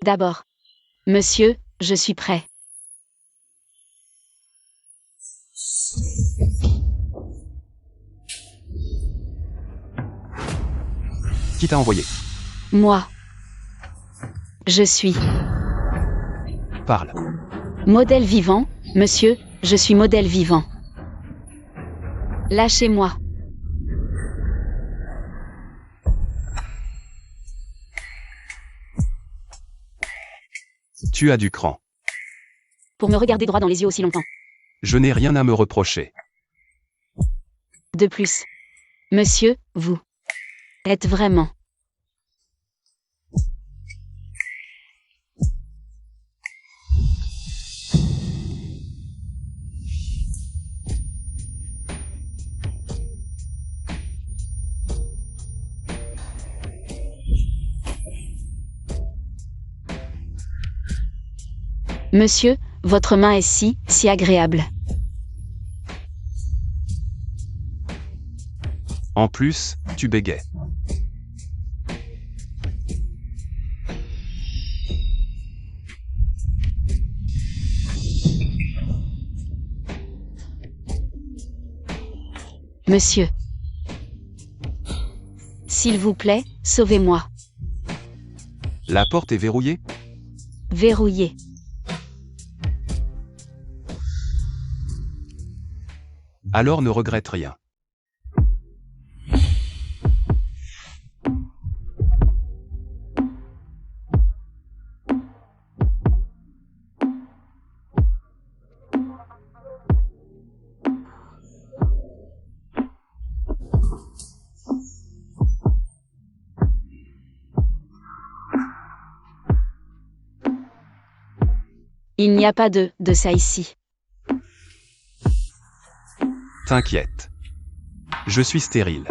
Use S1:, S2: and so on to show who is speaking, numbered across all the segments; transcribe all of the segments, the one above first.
S1: D'abord. Monsieur, je suis prêt.
S2: Qui t'a envoyé?
S1: Moi. Je suis.
S2: Parle.
S1: Modèle vivant, monsieur, je suis modèle vivant. Lâchez-moi.
S2: Tu as du cran.
S1: Pour me regarder droit dans les yeux aussi longtemps.
S2: Je n'ai rien à me reprocher.
S1: De plus. Monsieur, vous êtes vraiment. Monsieur, votre main est si agréable.
S2: En plus, tu bégais.
S1: Monsieur. S'il vous plaît, sauvez-moi.
S2: La porte est verrouillée?
S1: Verrouillé.
S2: Alors ne regrette rien.
S1: Il n'y a pas de ça ici.
S2: T'inquiète. Je suis stérile.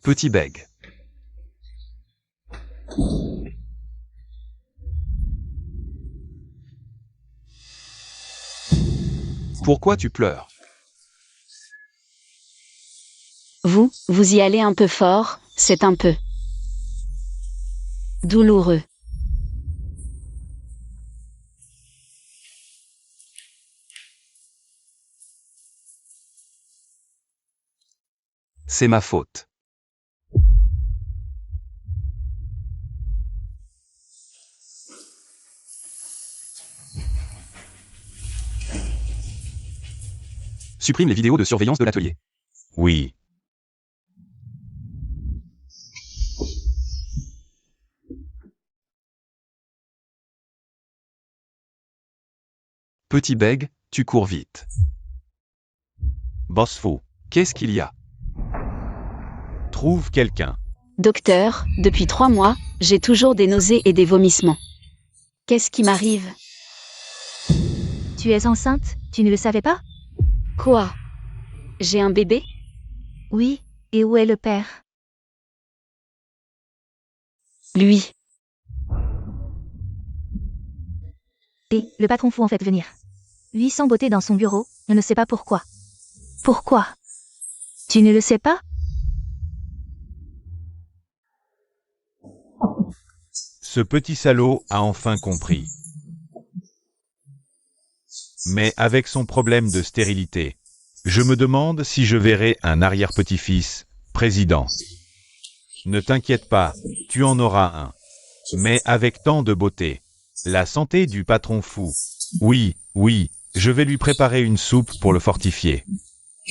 S2: Petit bègue. Pourquoi tu pleures?
S1: Vous y allez un peu fort, c'est un peu douloureux.
S2: C'est ma faute. Supprime les vidéos de surveillance de l'atelier.
S3: Oui.
S2: Petit bègue, tu cours vite.
S3: Boss fou.
S2: Qu'est-ce qu'il y a?
S3: Trouve quelqu'un.
S1: Docteur, depuis 3 mois, j'ai toujours des nausées et des vomissements. Qu'est-ce qui m'arrive?
S4: Tu es enceinte, tu ne le savais pas?
S1: Quoi? J'ai un bébé?
S4: Oui, et où est le père?
S1: Lui.
S4: Et le patron fou en fait venir. 800 beautés dans son bureau, on ne sait pas pourquoi. Pourquoi? Tu ne le sais pas?
S3: Ce petit salaud a enfin compris. Mais avec son problème de stérilité, je me demande si je verrai un arrière-petit-fils président. Ne t'inquiète pas, tu en auras un. Mais avec tant de beauté. La santé du patron fou. Oui, je vais lui préparer une soupe pour le fortifier.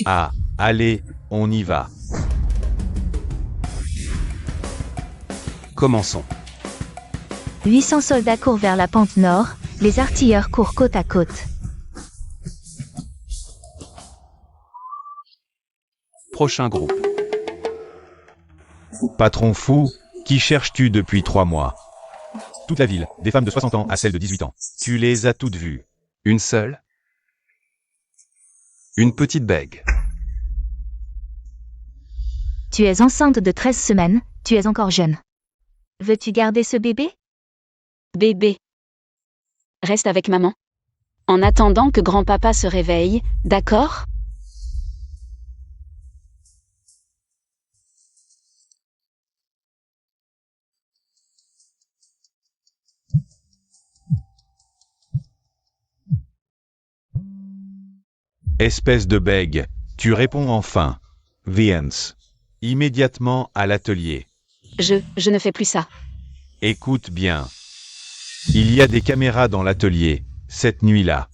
S3: Ah, allez, on y va.
S2: Commençons.
S4: 800 soldats courent vers la pente nord, les artilleurs courent côte à côte.
S2: Prochain groupe.
S3: Patron fou, qui cherches-tu depuis 3 mois? Toute la ville, des femmes de 60 ans à celles de 18 ans. Tu les as toutes vues.
S2: Une seule? Une petite bègue.
S4: Tu es enceinte de 13 semaines, tu es encore jeune. Veux-tu garder ce bébé?
S1: Bébé. Reste avec maman. En attendant que grand-papa se réveille, d'accord?
S3: Espèce de bègue, tu réponds enfin. Viens. Immédiatement à l'atelier.
S1: Je ne fais plus ça.
S3: Écoute bien. Il y a des caméras dans l'atelier, cette nuit-là.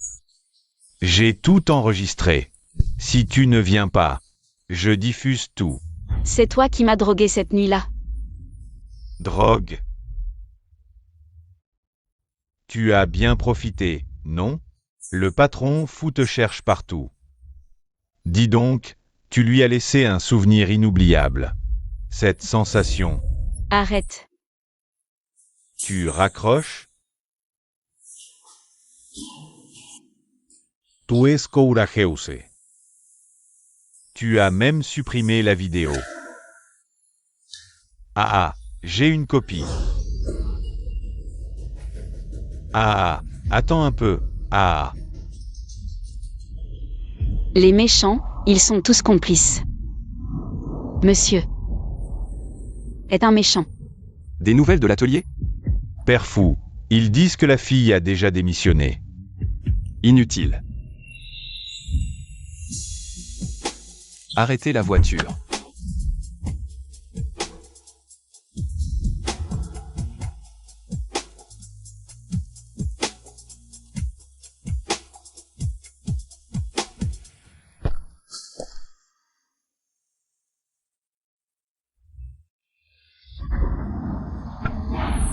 S3: J'ai tout enregistré. Si tu ne viens pas, je diffuse tout.
S1: C'est toi qui m'as drogué cette nuit-là.
S3: Drogue. Tu as bien profité, non? Le patron fou te cherche partout. Dis donc, tu lui as laissé un souvenir inoubliable. Cette sensation.
S1: Arrête.
S3: Tu raccroches? Tu es courageuse. Tu as même supprimé la vidéo. Ah, j'ai une copie. Ah, attends un peu. Ah.
S1: Les méchants, ils sont tous complices. Monsieur est un méchant.
S2: Des nouvelles de l'atelier?
S3: Père fou, ils disent que la fille a déjà démissionné.
S2: Inutile. Arrêtez la voiture.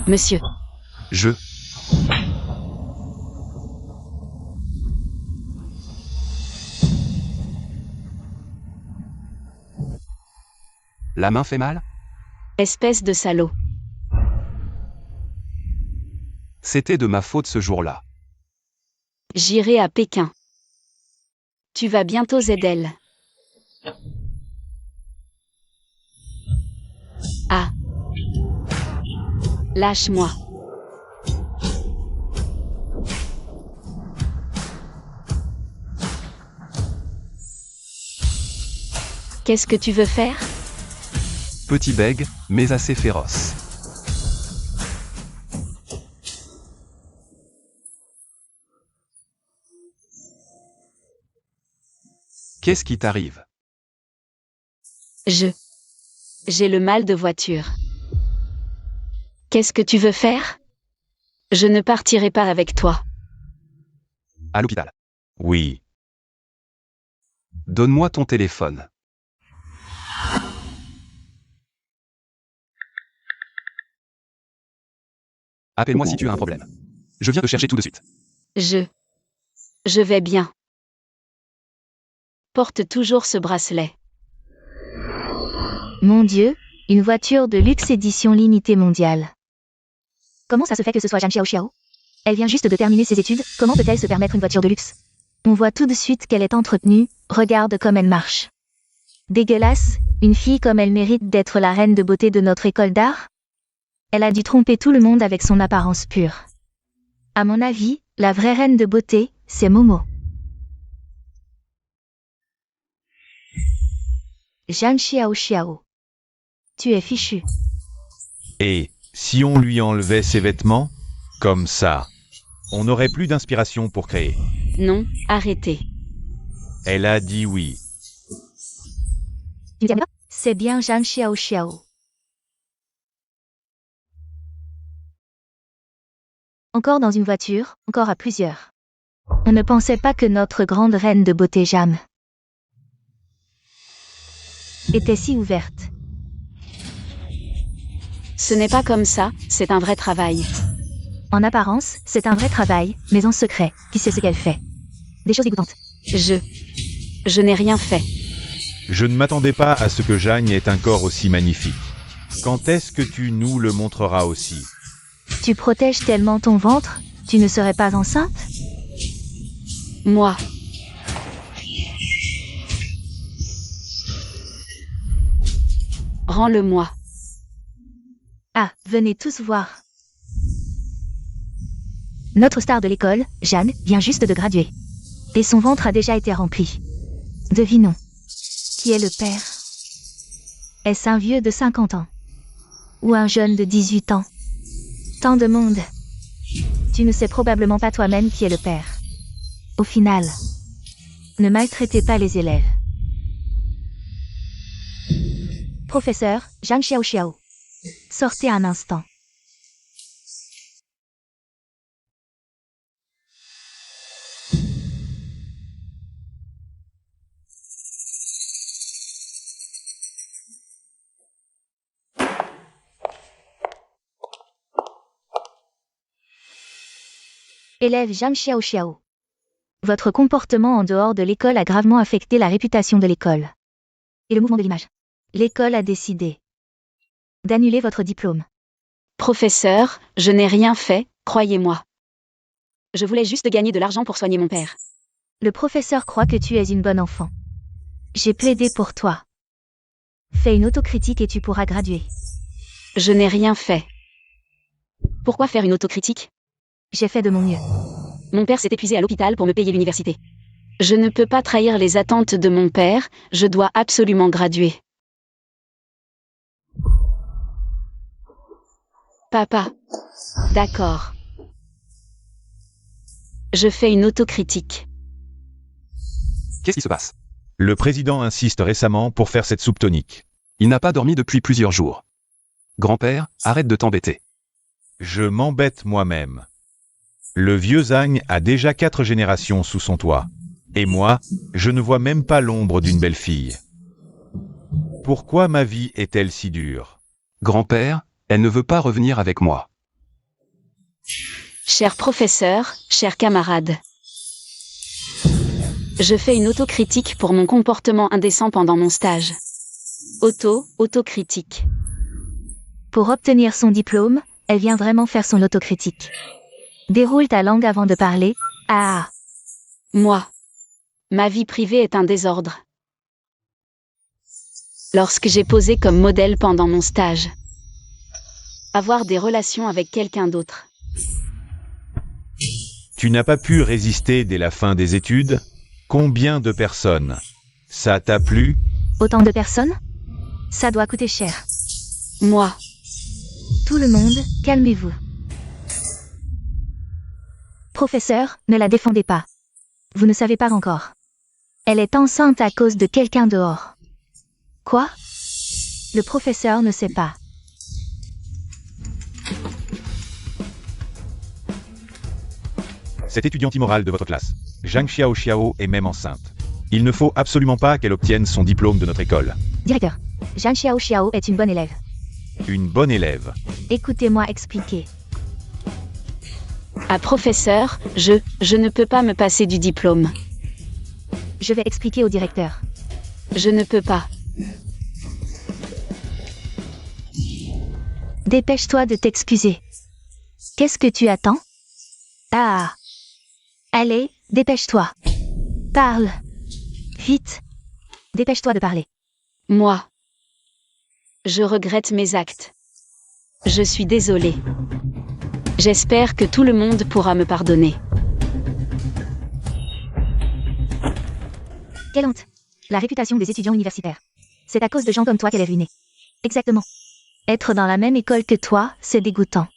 S1: Monsieur,
S2: Je. La main fait mal?
S1: espèce de salaud.
S2: C'était de ma faute ce jour-là.
S1: J'irai à Pékin. Tu vas bientôt Zedel. Ah. Lâche-moi. Qu'est-ce que tu veux faire?
S2: Petit bègue, mais assez féroce. Qu'est-ce qui t'arrive?
S1: J'ai le mal de voiture. Qu'est-ce que tu veux faire? Je ne partirai pas avec toi.
S2: À l'hôpital.
S3: Oui.
S2: Donne-moi ton téléphone. Appelle-moi si tu as un problème. Je viens te chercher tout de suite.
S1: Je vais bien. Porte toujours ce bracelet.
S4: Mon Dieu, une voiture de luxe édition limitée mondiale. Comment ça se fait que ce soit Zhang Xiaoxiao? Elle vient juste de terminer ses études, comment peut-elle se permettre une voiture de luxe? On voit tout de suite qu'elle est entretenue, regarde comme elle marche. Dégueulasse, une fille comme elle mérite d'être la reine de beauté de notre école d'art? Elle a dû tromper tout le monde avec son apparence pure. À mon avis, la vraie reine de beauté, c'est Momo. Zhang Xiaoxiao. Tu es fichu.
S3: Et si on lui enlevait ses vêtements? Comme ça. On n'aurait plus d'inspiration pour créer.
S1: Non, arrêtez.
S3: Elle a dit oui.
S4: C'est bien Zhang Xiaoxiao. Encore dans une voiture, encore à plusieurs. On ne pensait pas que notre grande reine de beauté Jam était si ouverte.
S1: Ce n'est pas comme ça, c'est un vrai travail.
S4: En apparence, c'est un vrai travail, mais en secret, qui sait ce qu'elle fait? Des choses dégoûtantes.
S1: Je n'ai rien fait.
S3: Je ne m'attendais pas à ce que Jeanne ait un corps aussi magnifique. Quand est-ce que tu nous le montreras aussi?
S4: Tu protèges tellement ton ventre, tu ne serais pas enceinte?
S1: Moi. Rends-le-moi.
S4: Ah, venez tous voir. Notre star de l'école, Jeanne, vient juste de graduer. Et son ventre a déjà été rempli. Devinons. Qui est le père? Est-ce un vieux de 50 ans? Ou un jeune de 18 ans? Tant de monde. Tu ne sais probablement pas toi-même qui est le père. Au final, ne maltraitez pas les élèves. Professeur, Zhang Xiaoxiao. Sortez un instant. Élève Zhang Xiaoxiao. Votre comportement en dehors de l'école a gravement affecté la réputation de l'école. Et le mouvement de l'image. L'école a décidé d'annuler votre diplôme.
S1: Professeur, je n'ai rien fait, croyez-moi. Je voulais juste gagner de l'argent pour soigner mon père.
S4: Le professeur croit que tu es une bonne enfant. J'ai plaidé pour toi. Fais une autocritique et tu pourras graduer.
S1: Je n'ai rien fait. Pourquoi faire une autocritique?
S4: J'ai fait de mon mieux.
S1: Mon père s'est épuisé à l'hôpital pour me payer l'université. Je ne peux pas trahir les attentes de mon père, je dois absolument graduer. Papa. D'accord. Je fais une autocritique.
S2: Qu'est-ce qui se passe?
S3: Le président insiste récemment pour faire cette soupe tonique.
S2: Il n'a pas dormi depuis plusieurs jours. Grand-père, arrête de t'embêter.
S3: Je m'embête moi-même. Le vieux Zhang a déjà 4 générations sous son toit. Et moi, je ne vois même pas l'ombre d'une belle fille. Pourquoi ma vie est-elle si dure?
S2: Grand-père, elle ne veut pas revenir avec moi.
S1: Cher professeur, chers camarades. Je fais une autocritique pour mon comportement indécent pendant mon stage. Autocritique.
S4: Pour obtenir son diplôme, elle vient vraiment faire son autocritique. Déroule ta langue avant de parler. Ah.
S1: Moi. Ma vie privée est un désordre. Lorsque j'ai posé comme modèle pendant mon stage. Avoir des relations avec quelqu'un d'autre.
S3: Tu n'as pas pu résister dès la fin des études? Combien de personnes? Ça t'a plu?
S4: Autant de personnes? Ça doit coûter cher.
S1: Moi.
S4: Tout le monde, calmez-vous. Professeur, ne la défendez pas. Vous ne savez pas encore. Elle est enceinte à cause de quelqu'un dehors. Quoi? Le professeur ne sait pas.
S3: Cette étudiante immorale de votre classe, Zhang Xiaoxiao, est même enceinte. Il ne faut absolument pas qu'elle obtienne son diplôme de notre école.
S4: Directeur, Zhang Xiaoxiao est une bonne élève.
S3: Une bonne élève.
S4: Écoutez-moi expliquer.
S1: Ah professeur, je ne peux pas me passer du diplôme.
S4: Je vais expliquer au directeur.
S1: Je ne peux pas.
S4: Dépêche-toi de t'excuser. Qu'est-ce que tu attends? Ah. Allez, dépêche-toi. Parle. Vite. Dépêche-toi de parler.
S1: Moi. Je regrette mes actes. Je suis désolée. J'espère que tout le monde pourra me pardonner.
S4: Quelle honte. La réputation des étudiants universitaires. C'est à cause de gens comme toi qu'elle est ruinée. Exactement. Être dans la même école que toi, c'est dégoûtant.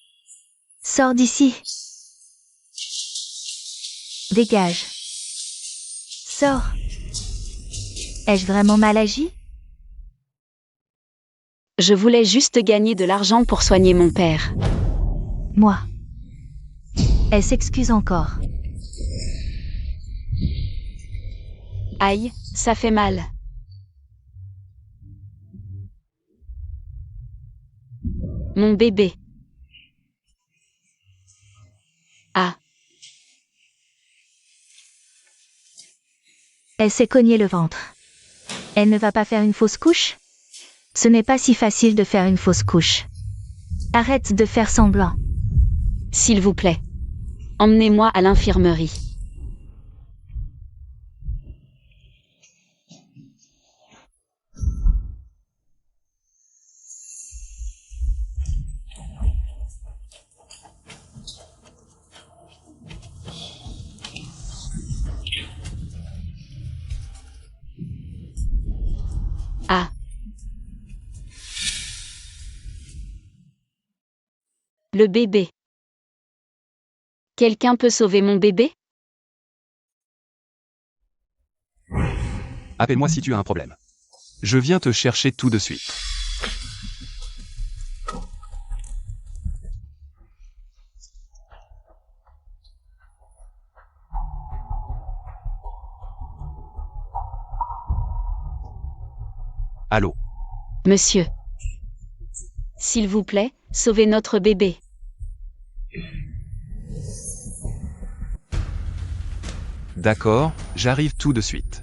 S4: Sors d'ici. Dégage. Sors. Ai-je vraiment mal agi?
S1: Je voulais juste gagner de l'argent pour soigner mon père.
S4: Moi. Elle s'excuse encore.
S1: Aïe, ça fait mal. Mon bébé. Ah.
S4: Elle s'est cogné le ventre. Elle ne va pas faire une fausse couche? Ce n'est pas si facile de faire une fausse couche. Arrête de faire semblant.
S1: S'il vous plaît. Emmenez-moi à l'infirmerie. Ah. Le bébé. Quelqu'un peut sauver mon bébé?
S2: Appelle-moi si tu as un problème. Je viens te chercher tout de suite. Allô?
S1: Monsieur. S'il vous plaît, sauvez notre bébé.
S2: D'accord, j'arrive tout de suite.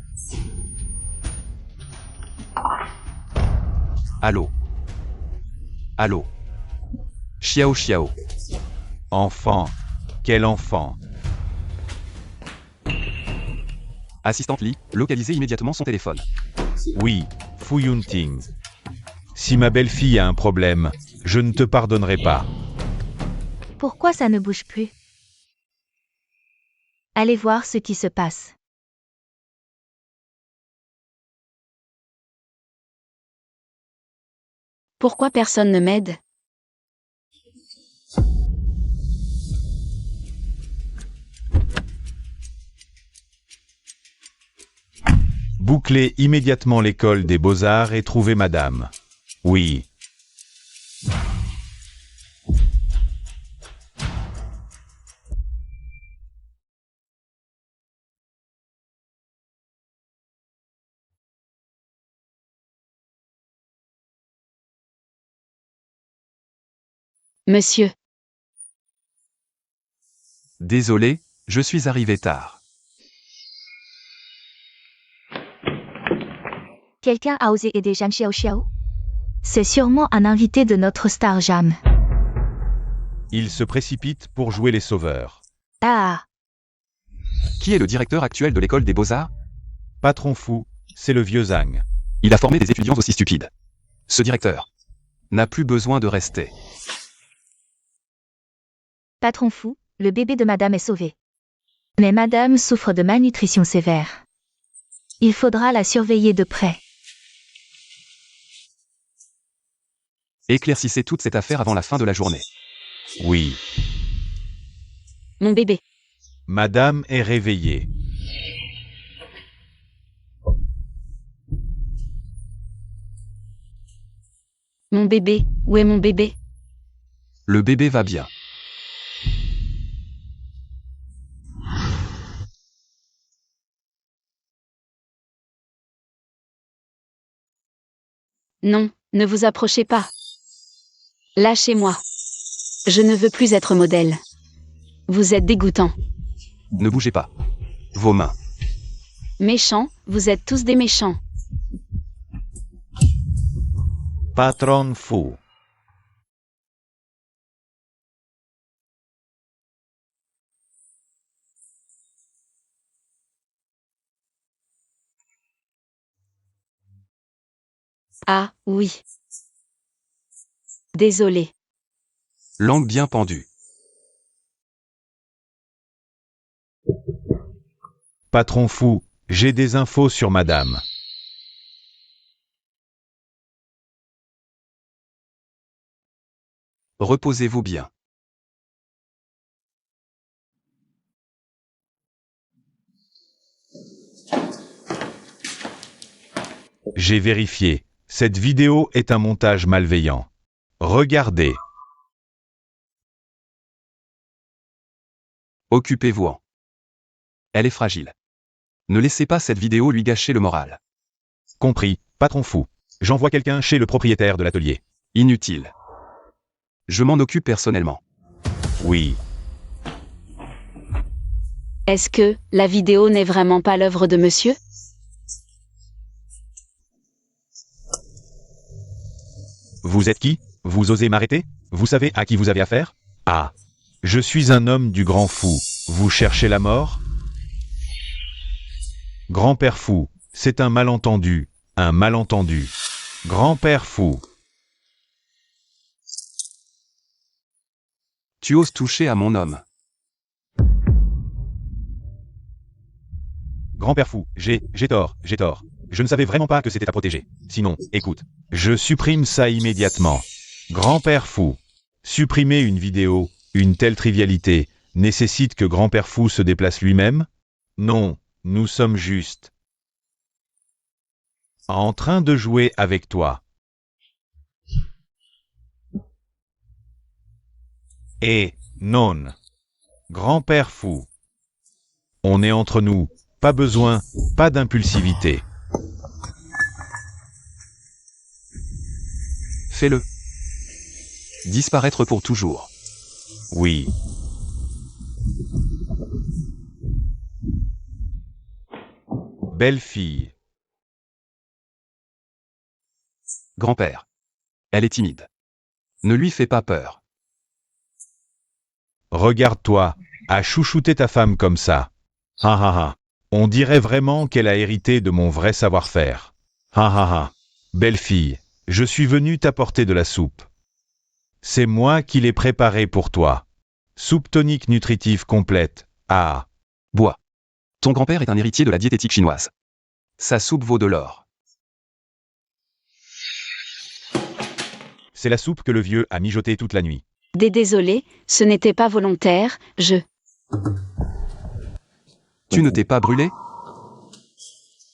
S2: Allô? Allô? Xiao Xiao.
S3: Enfant. Quel enfant?
S2: Assistante Li, localisez immédiatement son téléphone.
S3: Oui, Fu Yunting. Si ma belle-fille a un problème, je ne te pardonnerai pas.
S4: Pourquoi ça ne bouge plus? Allez voir ce qui se passe.
S1: Pourquoi personne ne m'aide?
S3: Bouclez immédiatement l'école des beaux-arts et trouvez madame. Oui.
S1: Monsieur.
S2: Désolé, je suis arrivé tard.
S4: Quelqu'un a osé aider Jeanne Xiao Xiao? C'est sûrement un invité de notre star Jam.
S3: Il se précipite pour jouer les sauveurs.
S4: Ah,
S2: Qui est le directeur actuel de l'école des beaux-arts?
S3: Patron fou, c'est le vieux Zhang.
S2: Il a formé des étudiants aussi stupides. Ce directeur n'a plus besoin de rester.
S4: patron fou, le bébé de madame est sauvé. Mais madame souffre de malnutrition sévère. Il faudra la surveiller de près.
S2: Éclaircissez toute cette affaire avant la fin de la journée.
S3: Oui.
S1: Mon bébé.
S3: Madame est réveillée.
S1: Mon bébé. Où est mon bébé?
S2: Le bébé va bien.
S1: Non, ne vous approchez pas. Lâchez-moi. Je ne veux plus être modèle. Vous êtes dégoûtant.
S2: Ne bougez pas. Vos mains.
S1: Méchants, vous êtes tous des méchants.
S3: Patron fou.
S1: Ah, oui. Désolé.
S2: Langue bien pendue.
S3: Patron fou, j'ai des infos sur madame.
S2: Reposez-vous bien.
S3: J'ai vérifié. Cette vidéo est un montage malveillant. Regardez.
S2: Occupez-vous-en. Elle est fragile. Ne laissez pas cette vidéo lui gâcher le moral.
S3: Compris, patron fou. J'envoie quelqu'un chez le propriétaire de l'atelier.
S2: Inutile. Je m'en occupe personnellement.
S3: Oui.
S1: Est-ce que la vidéo n'est vraiment pas l'œuvre de monsieur?
S3: Vous êtes qui? Vous osez m'arrêter? Vous savez à qui vous avez affaire? Ah. Je suis un homme du grand fou. Vous cherchez la mort? Grand-père fou, c'est un malentendu. Un malentendu. Grand-père fou.
S2: Tu oses toucher à mon homme.
S3: Grand-père fou, j'ai tort. Je ne savais vraiment pas que c'était à protéger. Sinon, écoute, je supprime ça immédiatement. Grand-père fou. Supprimer une vidéo, une telle trivialité, nécessite que grand-père fou se déplace lui-même? Non, nous sommes juste en train de jouer avec toi. Et non. Grand-père fou. On est entre nous, pas besoin, pas d'impulsivité.
S2: Fais-le. Disparaître pour toujours.
S3: Oui. Belle fille.
S2: Grand-père. Elle est timide. Ne lui fais pas peur.
S3: Regarde-toi, à chouchouter ta femme comme ça. Ha ha ha. On dirait vraiment qu'elle a hérité de mon vrai savoir-faire. Ha ha ha. Belle fille, je suis venu t'apporter de la soupe. C'est moi qui l'ai préparée pour toi. Soupe tonique nutritive complète. Ah.
S2: Bois. Ton grand-père est un héritier de la diététique chinoise. Sa soupe vaut de l'or.
S3: C'est la soupe que le vieux a mijotée toute la nuit.
S1: Désolé, ce n'était pas volontaire,
S2: Tu ne t'es pas brûlé?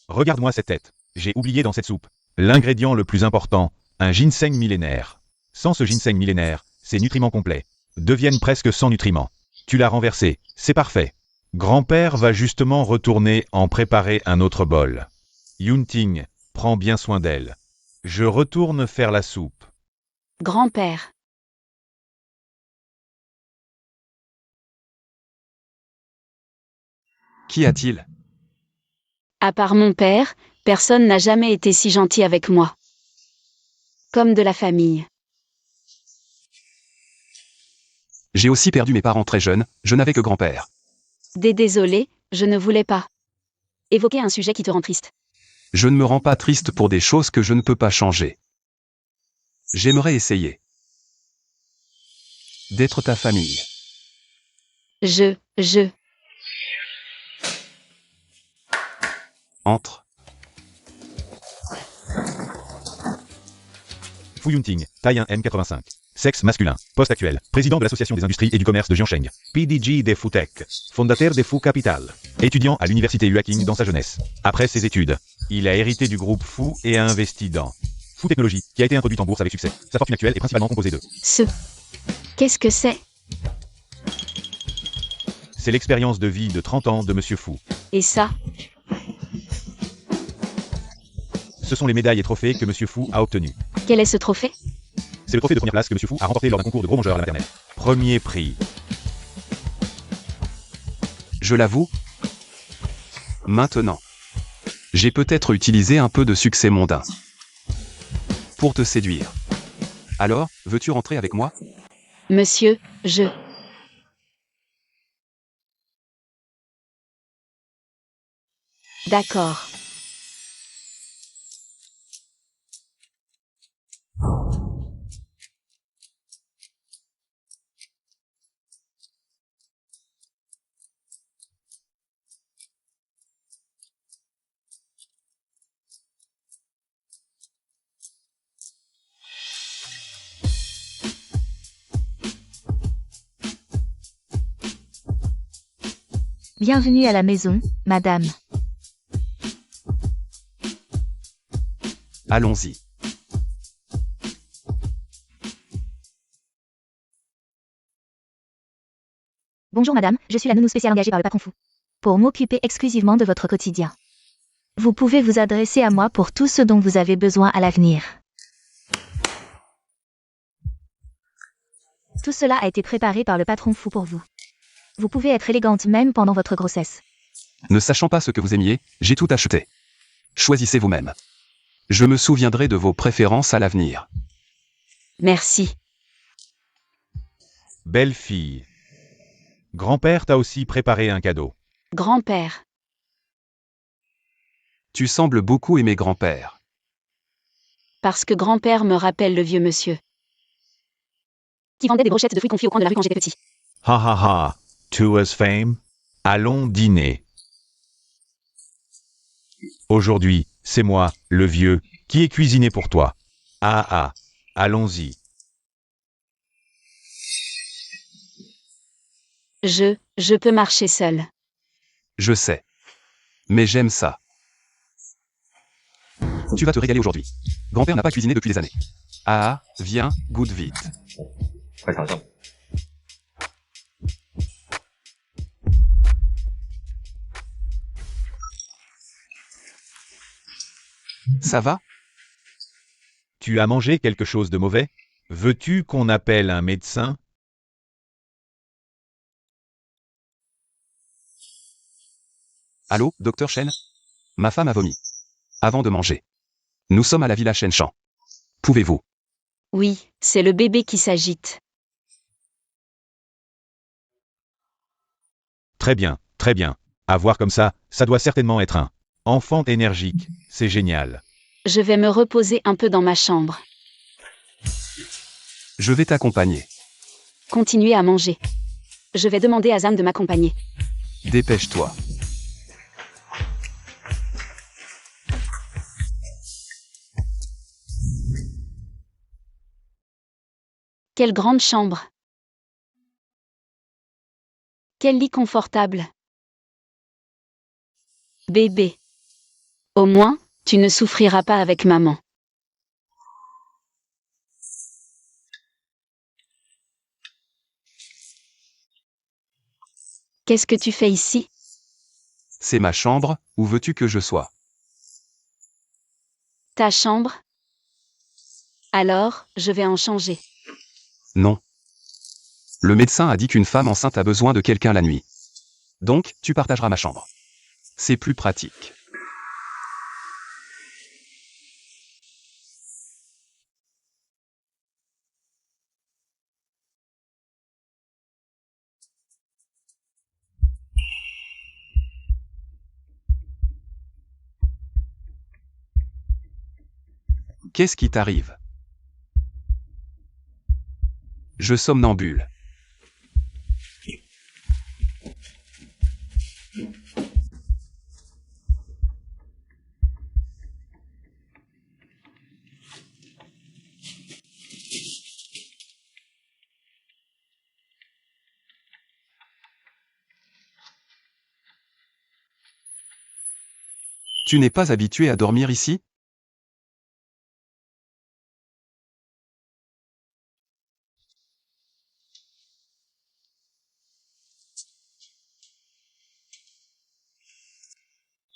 S3: Regarde-moi cette tête. J'ai oublié dans cette soupe l'ingrédient le plus important, un ginseng millénaire. Sans ce ginseng millénaire, ces nutriments complets deviennent presque sans nutriments. Tu l'as renversé, c'est parfait. Grand-père va justement retourner en préparer un autre bol. Yunting, prends bien soin d'elle. Je retourne faire la soupe.
S1: Grand-père.
S2: Qu'y a-t-il?
S1: À part mon père, personne n'a jamais été si gentil avec moi. Comme de la famille.
S2: J'ai aussi perdu mes parents très jeunes, je n'avais que grand-père.
S1: Désolé, je ne voulais pas évoquer un sujet qui te rend triste.
S2: Je ne me rends pas triste pour des choses que je ne peux pas changer. J'aimerais essayer d'être ta famille. Entre.
S3: Fu Yunting, taille 1 M85. Sexe masculin. Poste actuel. Président de l'Association des industries et du commerce de Jiangsheng. PDG des Futech. Fondateur des Fu Capital. Étudiant à l'université Huaqing dans sa jeunesse. Après ses études, il a hérité du groupe Fu et a investi dans Fu Technologies, qui a été introduite en bourse avec succès. Sa fortune actuelle est principalement composée de
S1: Qu'est-ce que c'est?
S3: C'est l'expérience de vie de 30 ans de Monsieur Fu.
S1: Et ça?
S3: Ce sont les médailles et trophées que Monsieur Fu a obtenus.
S1: Quel est ce trophée?
S3: C'est le trophée de première place que Monsieur Fu a remporté lors d'un concours de gros mangeurs à la maternelle. Premier prix.
S2: Je l'avoue. Maintenant. J'ai peut-être utilisé un peu de succès mondain. Pour te séduire. Alors, veux-tu rentrer avec moi?
S1: Monsieur, D'accord.
S4: Bienvenue à la maison, madame.
S2: Allons-y.
S4: Bonjour madame, je suis la nounou spéciale engagée par le patron Fu. Pour m'occuper exclusivement de votre quotidien. Vous pouvez vous adresser à moi pour tout ce dont vous avez besoin à l'avenir. Tout cela a été préparé par le patron Fu pour vous. Vous pouvez être élégante même pendant votre grossesse.
S2: Ne sachant pas ce que vous aimiez, j'ai tout acheté. Choisissez vous-même. Je me souviendrai de vos préférences à l'avenir.
S1: Merci.
S3: Belle fille. Grand-père t'a aussi préparé un cadeau.
S1: Grand-père.
S2: Tu sembles beaucoup aimer grand-père.
S1: Parce que grand-père me rappelle le vieux monsieur qui vendait des brochettes de fruits confits au coin de la rue quand j'étais petit.
S3: Ha ha ha. To us fame. Allons dîner. Aujourd'hui, c'est moi, le vieux, qui ai cuisiné pour toi. Ah, allons-y.
S1: Je peux marcher seul.
S2: Je sais. Mais j'aime ça. Tu vas te régaler aujourd'hui. Grand-père n'a pas cuisiné depuis des années. Ah, viens, goûte vite.
S5: 快尝尝。
S2: Ça va?
S3: Tu as mangé quelque chose de mauvais? Veux-tu qu'on appelle un médecin?
S2: Allô, docteur Chen? Ma femme a vomi. Avant de manger. Nous sommes à la villa Shenchan. Pouvez-vous?
S1: Oui, c'est le bébé qui s'agite.
S3: Très bien, très bien. À voir comme ça doit certainement être un enfant énergique. C'est génial.
S1: Je vais me reposer un peu dans ma chambre.
S2: Je vais t'accompagner.
S1: Continuez à manger. Je vais demander à Zam de m'accompagner.
S2: Dépêche-toi.
S1: Quelle grande chambre. Quel lit confortable. Bébé. Au moins, tu ne souffriras pas avec maman. Qu'est-ce que tu fais ici?
S2: C'est ma chambre, où veux-tu que je sois?
S1: Ta chambre? Alors, je vais en changer.
S2: Non. Le médecin a dit qu'une femme enceinte a besoin de quelqu'un la nuit. Donc, tu partageras ma chambre. C'est plus pratique. Qu'est-ce qui t'arrive? Je somnambule. Tu n'es pas habitué à dormir ici?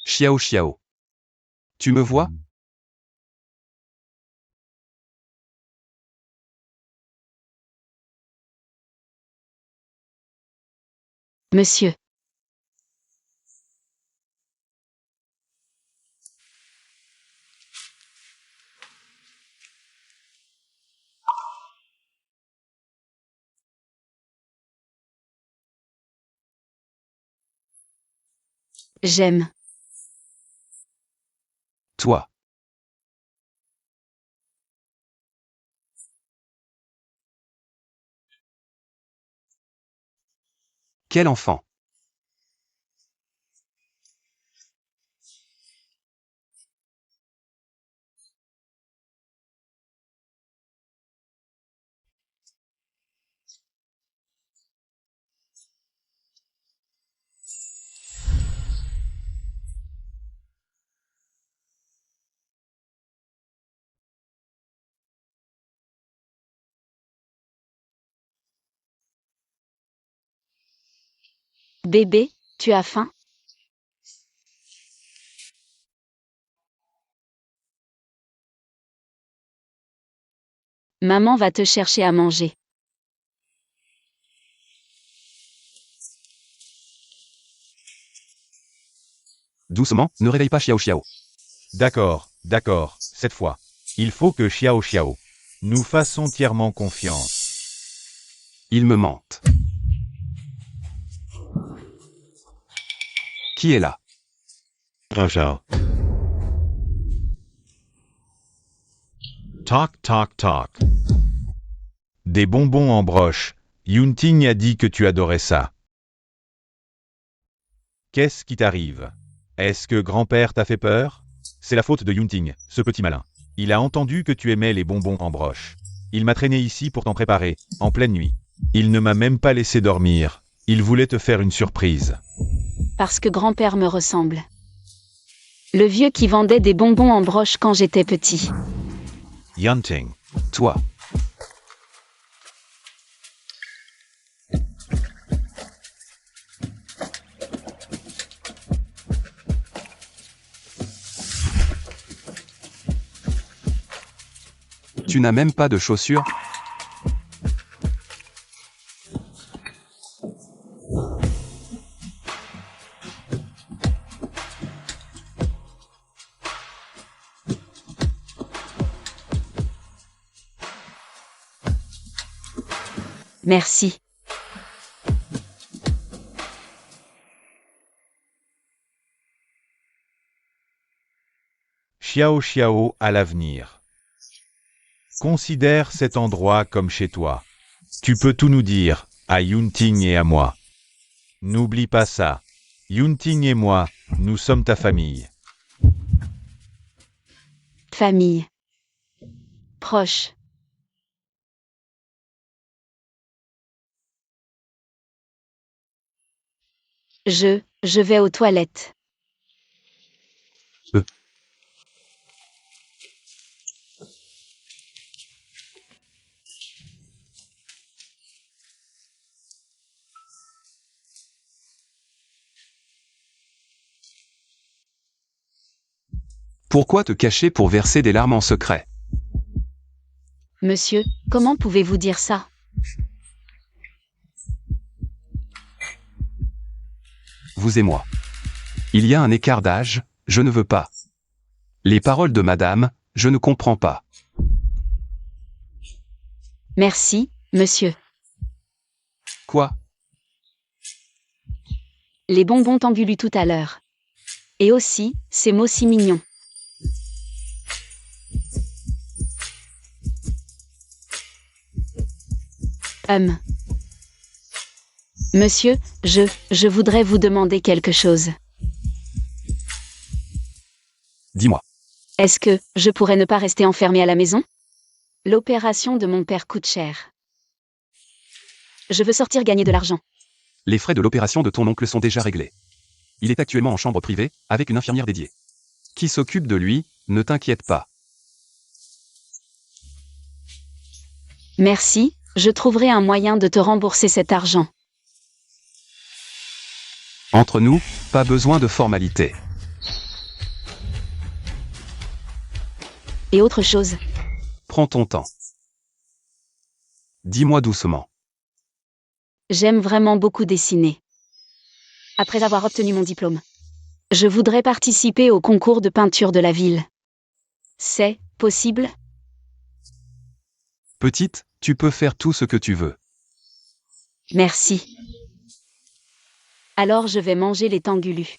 S2: Xiao Xiao. Tu me vois?
S1: Monsieur. J'aime.
S2: Toi. Quel enfant?
S1: Bébé, tu as faim? Maman va te chercher à manger.
S2: Doucement, ne réveille pas Xiao Xiao.
S3: D'accord, cette fois. Il faut que Xiao Xiao nous fasse entièrement confiance.
S2: Il me mente. Qui est là?
S3: Toc, toc, toc. Des bonbons en broche. Yunting a dit que tu adorais ça. Qu'est-ce qui t'arrive? Est-ce que grand-père t'a fait peur? C'est la faute de Yunting, ce petit malin. Il a entendu que tu aimais les bonbons en broche. Il m'a traîné ici pour t'en préparer, en pleine nuit. Il ne m'a même pas laissé dormir. Il voulait te faire une surprise.
S1: Parce que grand-père me ressemble. Le vieux qui vendait des bonbons en broche quand j'étais petit.
S3: Yunting.
S2: Toi. Tu n'as même pas de chaussures?
S1: Merci.
S3: Xiao Xiao à l'avenir. Considère cet endroit comme chez toi. Tu peux tout nous dire, à Yunting et à moi. N'oublie pas ça. Yunting et moi, nous sommes ta famille.
S1: Famille. Proche. Je vais aux toilettes.
S2: Pourquoi te cacher pour verser des larmes en secret?
S1: Monsieur, comment pouvez-vous dire ça?
S2: Vous et moi. Il y a un écart d'âge, je ne veux pas. Les paroles de madame, je ne comprends pas.
S1: Merci, monsieur.
S2: Quoi?
S1: Les bonbons t'ont lu tout à l'heure. Et aussi, ces mots si mignons. Monsieur, je voudrais vous demander quelque chose.
S2: Dis-moi.
S1: Est-ce que je pourrais ne pas rester enfermé à la maison? L'opération de mon père coûte cher. Je veux sortir gagner de l'argent.
S2: Les frais de l'opération de ton oncle sont déjà réglés. Il est actuellement en chambre privée, avec une infirmière dédiée. Qui s'occupe de lui, ne t'inquiète pas.
S1: Merci, je trouverai un moyen de te rembourser cet argent.
S2: Entre nous, pas besoin de formalité.
S1: Et autre chose,
S2: Prends ton temps. Dis-moi doucement.
S1: j'aime vraiment beaucoup dessiner. Après avoir obtenu mon diplôme, je voudrais participer au concours de peinture de la ville. C'est possible?
S2: Petite, tu peux faire tout ce que tu veux.
S1: Merci. Alors je vais manger les tangulus.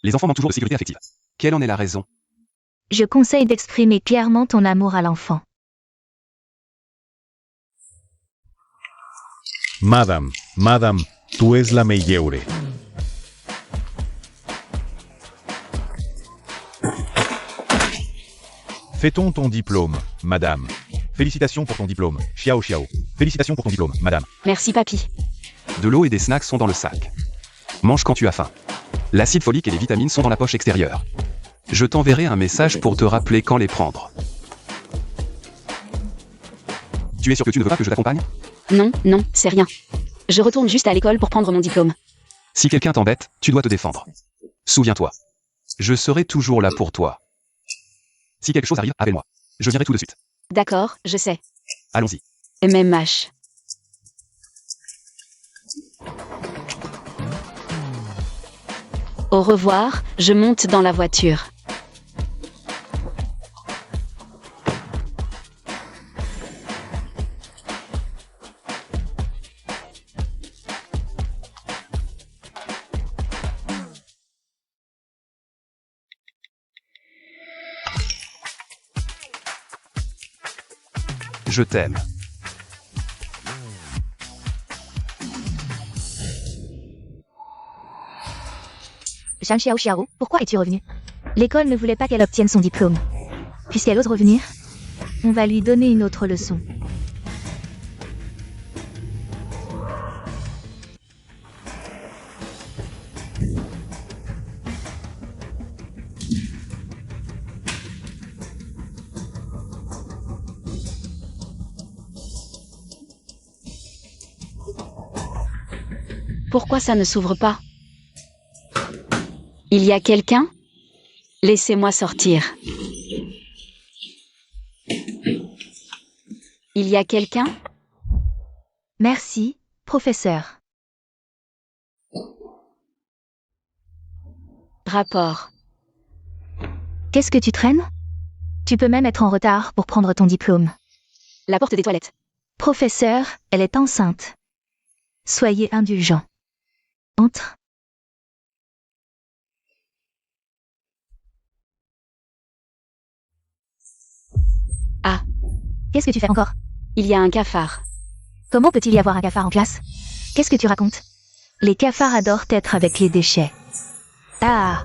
S2: Les enfants manquent toujours de sécurité affective. Quelle en est la raison?
S4: Je conseille d'exprimer clairement ton amour à l'enfant.
S3: Madame, tú es la meilleure. Fêtons ton diplôme, madame. Félicitations pour ton diplôme, Xiao Xiao. Félicitations pour ton diplôme, madame.
S1: Merci papy.
S2: De l'eau et des snacks sont dans le sac. Mange quand tu as faim. L'acide folique et les vitamines sont dans la poche extérieure. Je t'enverrai un message pour te rappeler quand les prendre. Tu es sûr que tu ne veux pas que je t'accompagne?
S1: Non, c'est rien. Je retourne juste à l'école pour prendre mon diplôme.
S2: Si quelqu'un t'embête, tu dois te défendre. Souviens-toi. Je serai toujours là pour toi. Si quelque chose arrive, appelle-moi. Je viendrai tout de suite.
S1: D'accord, je sais.
S2: Allons-y.
S1: MMH. Au revoir, je monte dans la voiture.
S2: Je t'aime.
S4: Zhang Xiao, pourquoi es-tu revenu? L'école ne voulait pas qu'elle obtienne son diplôme. Puisqu'elle ose revenir, on va lui donner une autre leçon.
S1: Pourquoi ça ne s'ouvre pas? Il y a quelqu'un? Laissez-moi sortir. Il y a quelqu'un?
S4: Merci, professeur.
S1: Rapport.
S4: Qu'est-ce que tu traînes? Tu peux même être en retard pour prendre ton diplôme.
S1: La porte des toilettes.
S4: Professeur, elle est enceinte. Soyez indulgent. Entre.
S1: Ah.
S4: Qu'est-ce que tu fais encore?
S1: Il y a un cafard.
S4: Comment peut-il y avoir un cafard en classe? Qu'est-ce que tu racontes? Les cafards adorent être avec les déchets. Ah.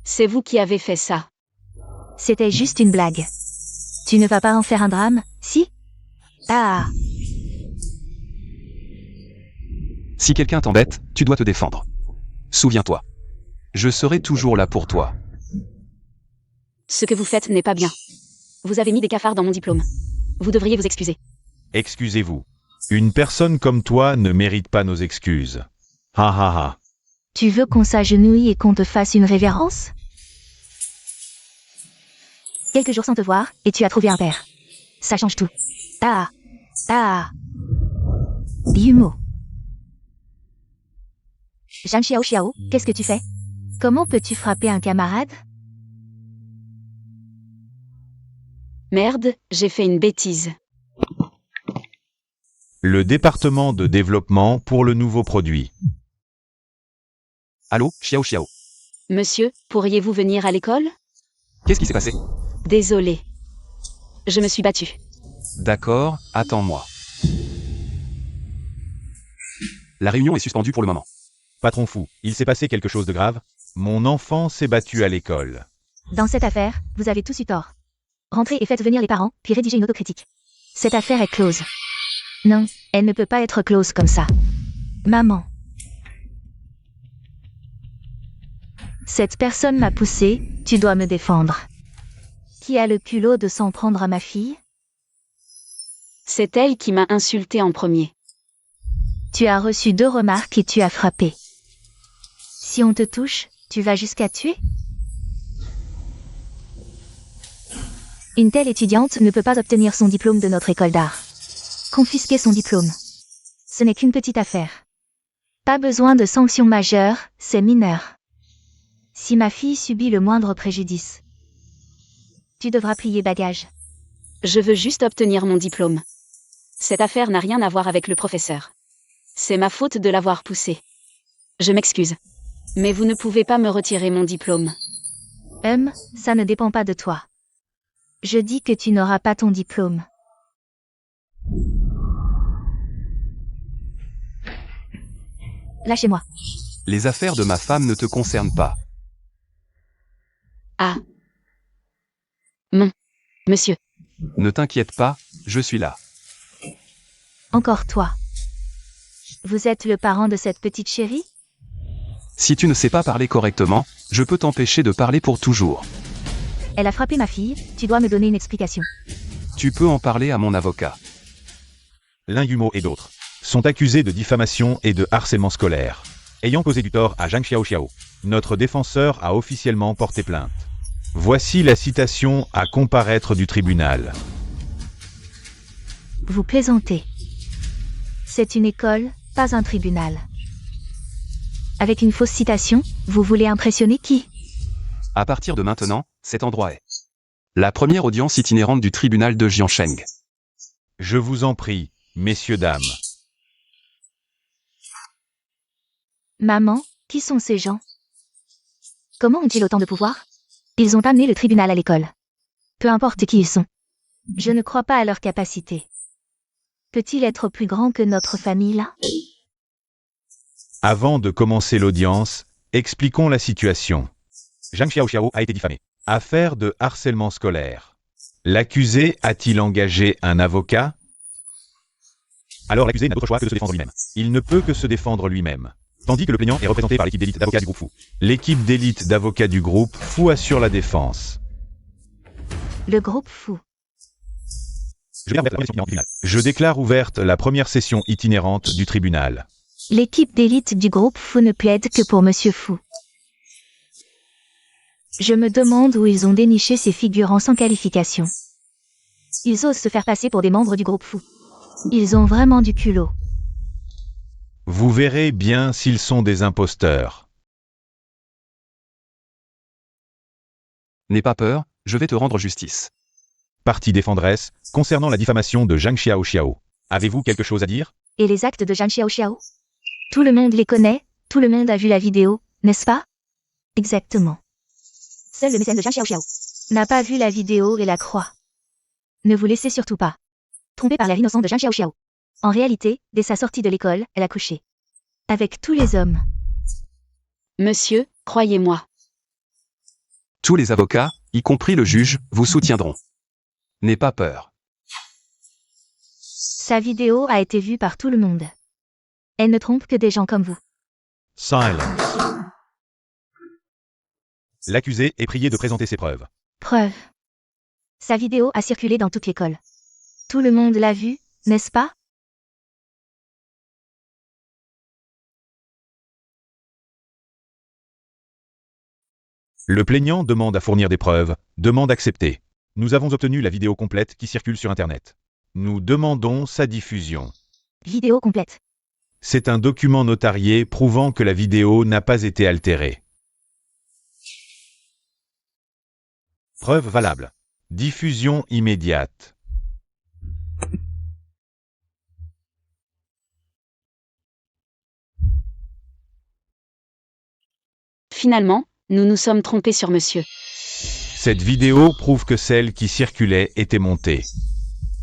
S1: C'est vous qui avez fait ça.
S4: C'était juste une blague. Tu ne vas pas en faire un drame, si? Ah.
S2: Si quelqu'un t'embête, tu dois te défendre. Souviens-toi. Je serai toujours là pour toi.
S1: Ce que vous faites n'est pas bien. Vous avez mis des cafards dans mon diplôme. Vous devriez vous excuser.
S3: Excusez-vous. Une personne comme toi ne mérite pas nos excuses. Ha ha ha.
S4: Tu veux qu'on s'agenouille et qu'on te fasse une révérence? Quelques jours sans te voir, et tu as trouvé un père. Ça change tout. Ah. Ah. Yumo. Zhang Xiao, qu'est-ce que tu fais? Comment peux-tu frapper un camarade?
S1: Merde, j'ai fait une bêtise.
S3: Le département de développement pour le nouveau produit.
S2: Allô, Xiao.
S1: Monsieur, pourriez-vous venir à l'école?
S2: Qu'est-ce qui s'est passé?
S1: Désolé. Je me suis battue.
S2: D'accord, attends-moi. La réunion est suspendue pour le moment.
S3: Patron fou, il s'est passé quelque chose de grave? Mon enfant s'est battu à l'école.
S4: Dans cette affaire, vous avez tous eu tort. Rentrez et faites venir les parents, puis rédigez une autocritique. Cette affaire est close. Non, elle ne peut pas être close comme ça. Maman. Cette personne m'a poussé, tu dois me défendre. Qui a le culot de s'en prendre à ma fille?
S1: C'est elle qui m'a insulté en premier.
S4: Tu as reçu 2 remarques et tu as frappé. Si on te touche, tu vas jusqu'à tuer? Une telle étudiante ne peut pas obtenir son diplôme de notre école d'art. Confisquer son diplôme. Ce n'est qu'une petite affaire. Pas besoin de sanctions majeures, c'est mineur. Si ma fille subit le moindre préjudice, tu devras plier bagage.
S1: Je veux juste obtenir mon diplôme. Cette affaire n'a rien à voir avec le professeur. C'est ma faute de l'avoir poussé. Je m'excuse. Mais vous ne pouvez pas me retirer mon diplôme.
S4: Ça ne dépend pas de toi. Je dis que tu n'auras pas ton diplôme. Lâchez-moi.
S2: Les affaires de ma femme ne te concernent pas.
S1: Ah. Monsieur.
S2: Ne t'inquiète pas, je suis là.
S4: Encore toi. Vous êtes le parent de cette petite chérie?
S2: Si tu ne sais pas parler correctement, je peux t'empêcher de parler pour toujours.
S4: Elle a frappé ma fille, tu dois me donner une explication.
S2: Tu peux en parler à mon avocat.
S3: Yumo et d'autres sont accusés de diffamation et de harcèlement scolaire. Ayant causé du tort à Zhang Xiao, notre défenseur a officiellement porté plainte. Voici la citation à comparaître du tribunal.
S4: Vous plaisantez. C'est une école, pas un tribunal. Avec une fausse citation, vous voulez impressionner qui?
S2: À partir de maintenant, cet endroit est la première audience itinérante du tribunal de Jiansheng.
S3: Je vous en prie, messieurs, dames.
S4: Maman, qui sont ces gens? Comment ont-ils autant de pouvoir? Ils ont amené le tribunal à l'école. Peu importe qui ils sont. Je ne crois pas à leur capacité. Peut-il être plus grand que notre famille là?
S3: Avant de commencer l'audience, expliquons la situation. Zhang Xiaoxiao a été diffamé. Affaire de harcèlement scolaire. L'accusé a-t-il engagé un avocat? Alors l'accusé n'a d'autre choix que de se défendre lui-même. Il ne peut que se défendre lui-même. Tandis que le plaignant est représenté par l'équipe d'élite d'avocats du groupe Fu. L'équipe d'élite d'avocats du groupe Fu assure la défense.
S4: Le groupe Fu.
S3: Je déclare ouverte la première session itinérante du tribunal.
S4: L'équipe d'élite du groupe Fu ne plaide que pour Monsieur Fu. Je me demande où ils ont déniché ces figurants sans qualification. Ils osent se faire passer pour des membres du groupe Fu. Ils ont vraiment du culot.
S3: Vous verrez bien s'ils sont des imposteurs.
S2: N'aie pas peur, je vais te rendre justice.
S3: Partie défenderesse, concernant la diffamation de Zhang Xiaoxiao. Avez-vous quelque chose à dire?
S4: Et les actes de Zhang Xiaoxiao? Tout le monde les connaît, tout le monde a vu la vidéo, n'est-ce pas? Exactement. Seul le mécène de Zhang Xiaoxiao n'a pas vu la vidéo et la croit. Ne vous laissez surtout pas tromper par l'air innocent de Zhang Xiaoxiao. En réalité, dès sa sortie de l'école, elle a couché avec tous les hommes.
S1: Monsieur, croyez-moi.
S2: Tous les avocats, y compris le juge, vous soutiendront. N'aie pas peur.
S4: Sa vidéo a été vue par tout le monde. Elle ne trompe que des gens comme vous.
S3: Silence. L'accusé est prié de présenter ses preuves.
S4: Preuve. Sa vidéo a circulé dans toute l'école. Tout le monde l'a vue, n'est-ce pas?
S3: Le plaignant demande à fournir des preuves, demande acceptée. Nous avons obtenu la vidéo complète qui circule sur Internet. Nous demandons sa diffusion.
S4: Vidéo complète.
S3: C'est un document notarié prouvant que la vidéo n'a pas été altérée. Preuve valable. Diffusion immédiate.
S1: Finalement, nous nous sommes trompés sur monsieur.
S3: Cette vidéo prouve que celle qui circulait était montée.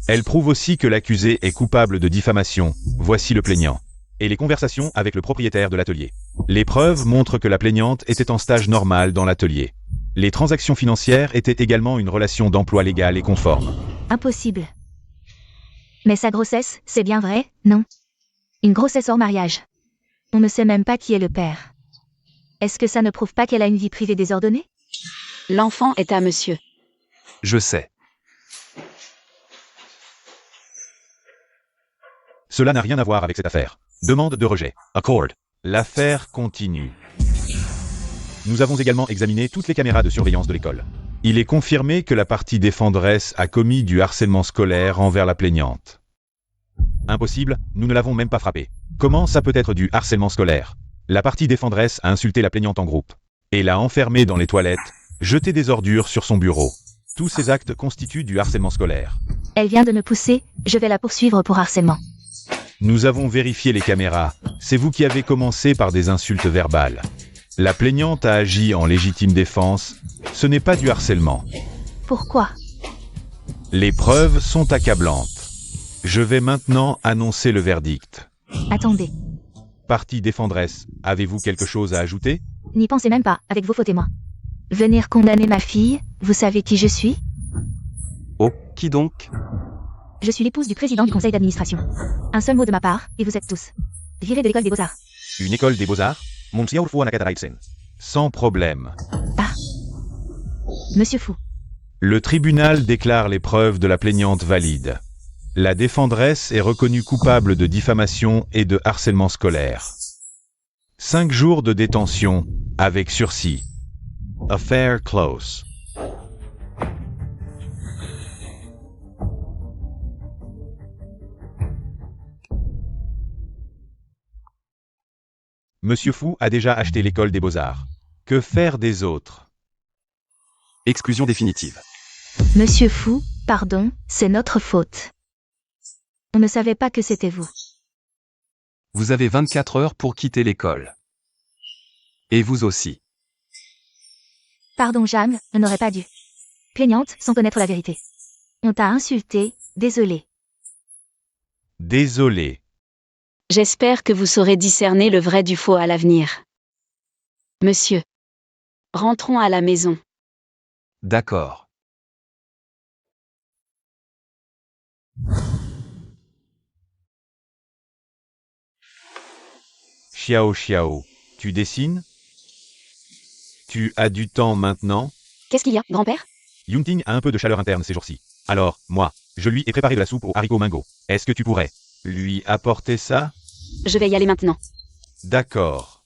S3: Elle prouve aussi que l'accusé est coupable de diffamation, voici le plaignant, et les conversations avec le propriétaire de l'atelier. Les preuves montrent que la plaignante était en stage normal dans l'atelier. Les transactions financières étaient également une relation d'emploi légale et conforme.
S4: Impossible. Mais sa grossesse, c'est bien vrai, non? Une grossesse hors mariage. On ne sait même pas qui est le père. Est-ce que ça ne prouve pas qu'elle a une vie privée désordonnée?
S1: L'enfant est à monsieur.
S2: Je sais.
S3: Cela n'a rien à voir avec cette affaire. Demande de rejet. Accord. L'affaire continue. Nous avons également examiné toutes les caméras de surveillance de l'école. Il est confirmé que la partie défenderesse a commis du harcèlement scolaire envers la plaignante. Impossible, nous ne l'avons même pas frappée. Comment ça peut être du harcèlement scolaire? La partie défenderesse a insulté la plaignante en groupe et l'a enfermée dans les toilettes, jeté des ordures sur son bureau. Tous ces actes constituent du harcèlement scolaire.
S4: Elle vient de me pousser, je vais la poursuivre pour harcèlement.
S3: Nous avons vérifié les caméras. C'est vous qui avez commencé par des insultes verbales. La plaignante a agi en légitime défense. Ce n'est pas du harcèlement.
S4: Pourquoi?
S3: Les preuves sont accablantes. Je vais maintenant annoncer le verdict.
S4: Attendez.
S3: Partie défenderesse, avez-vous quelque chose à ajouter?
S4: N'y pensez même pas, avec vos faux témoins. Venir condamner ma fille, vous savez qui je suis?
S2: Oh, qui donc?
S4: Je suis l'épouse du président du conseil d'administration. Un seul mot de ma part, et vous êtes tous virés de l'école des beaux-arts.
S3: Une école des beaux-arts? Sans problème.
S4: Ah. Monsieur Fu.
S3: Le tribunal déclare les preuves de la plaignante valides. La défenderesse est reconnue coupable de diffamation et de harcèlement scolaire. 5 jours de détention, avec sursis. Affair close. Monsieur Fu a déjà acheté l'école des beaux-arts. Que faire des autres?
S2: Exclusion définitive.
S4: Monsieur Fu, pardon, c'est notre faute. On ne savait pas que c'était vous.
S2: Vous avez 24 heures pour quitter l'école. Et vous aussi.
S4: Pardon Jam, on n'aurait pas dû. Plaignante, sans connaître la vérité. On t'a insulté, désolé.
S3: Désolé.
S1: J'espère que vous saurez discerner le vrai du faux à l'avenir. Monsieur. Rentrons à la maison.
S2: D'accord.
S3: Xiao Xiao, tu dessines? Tu as du temps maintenant?
S1: Qu'est-ce qu'il y a, grand-père?
S3: Yunting a un peu de chaleur interne ces jours-ci. Alors, moi, je lui ai préparé de la soupe aux haricots mango. Est-ce que tu pourrais lui apporter ça?
S1: Je vais y aller maintenant.
S3: D'accord.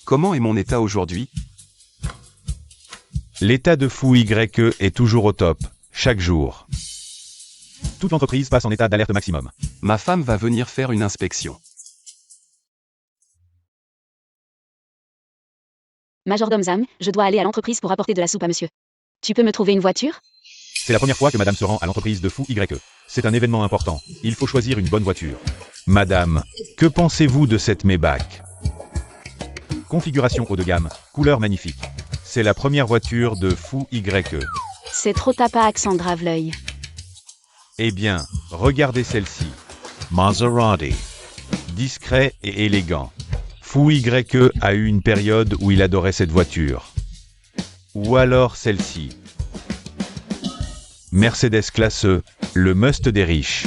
S2: Comment est mon état aujourd'hui?
S3: L'état de fou YE est toujours au top, chaque jour. Toute l'entreprise passe en état d'alerte maximum.
S2: Ma femme va venir faire une inspection.
S1: Majordome Zhang, je dois aller à l'entreprise pour apporter de la soupe à monsieur. Tu peux me trouver une voiture?
S3: C'est la première fois que madame se rend à l'entreprise de fou YE. C'est un événement important. Il faut choisir une bonne voiture. Madame, que pensez-vous de cette Maybach? Configuration haut de gamme, couleur magnifique. C'est la première voiture de fou YE.
S1: C'est trop tapa accent grave l'œil.
S3: Eh bien, regardez celle-ci. Maserati. Discret et élégant. Fou YE a eu une période où il adorait cette voiture. Ou alors celle-ci. Mercedes classe E, le must des riches.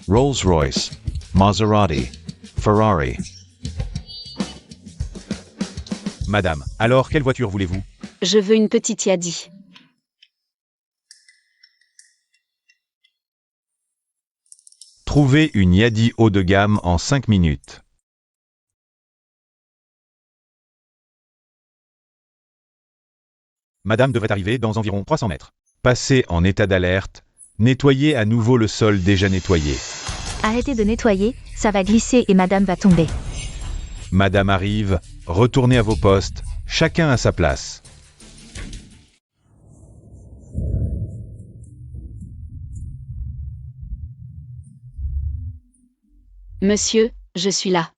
S3: Rolls-Royce, Maserati, Ferrari. Madame, alors quelle voiture voulez-vous?
S1: Je veux une petite Yadi.
S3: Trouvez une Yadi haut de gamme en 5 minutes. Madame devrait arriver dans environ 300 mètres. Passez en état d'alerte. Nettoyez à nouveau le sol déjà nettoyé.
S4: Arrêtez de nettoyer, ça va glisser et madame va tomber.
S3: Madame arrive, retournez à vos postes, chacun à sa place.
S1: Monsieur, je suis là.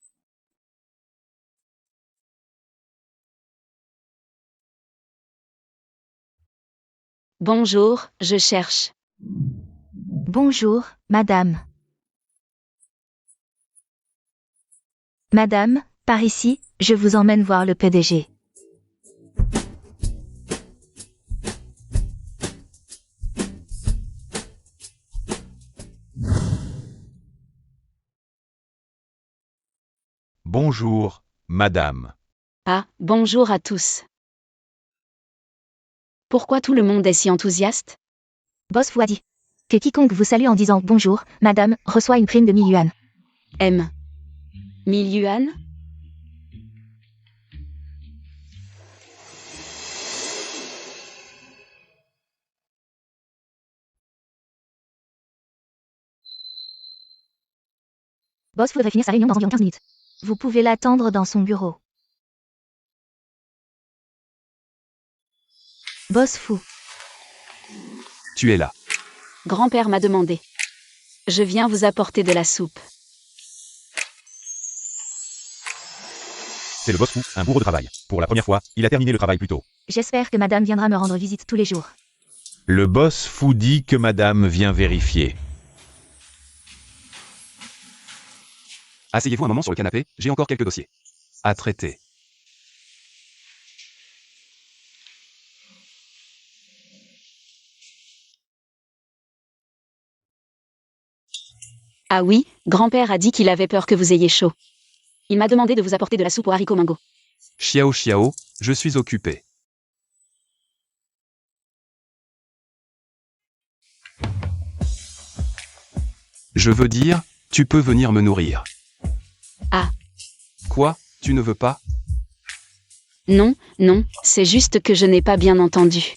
S1: Bonjour, je cherche.
S4: Bonjour, madame. Madame, par ici, je vous emmène voir le PDG.
S3: Bonjour, madame.
S1: Ah, bonjour à tous. Pourquoi tout le monde est si enthousiaste?
S4: Boss vous a dit que quiconque vous salue en disant bonjour, madame, reçoit une prime de 1000 yuan.
S1: M. 1000 yuan?
S4: Boss voudrait finir sa réunion dans environ 15 minutes. Vous pouvez l'attendre dans son bureau. Boss fou.
S2: Tu es là.
S1: Grand-père m'a demandé. Je viens vous apporter de la soupe.
S3: C'est le boss fou, un bourreau de travail. Pour la première fois, il a terminé le travail plus tôt.
S4: J'espère que madame viendra me rendre visite tous les jours.
S3: Le boss fou dit que madame vient vérifier.
S2: Asseyez-vous un moment sur le canapé, j'ai encore quelques dossiers à traiter.
S1: Ah oui, grand-père a dit qu'il avait peur que vous ayez chaud. Il m'a demandé de vous apporter de la soupe aux haricots mango.
S2: Xiao Xiao, je suis occupé. Je veux dire, tu peux venir me nourrir.
S1: Ah.
S2: Quoi, tu ne veux pas?
S1: Non, non, c'est juste que je n'ai pas bien entendu.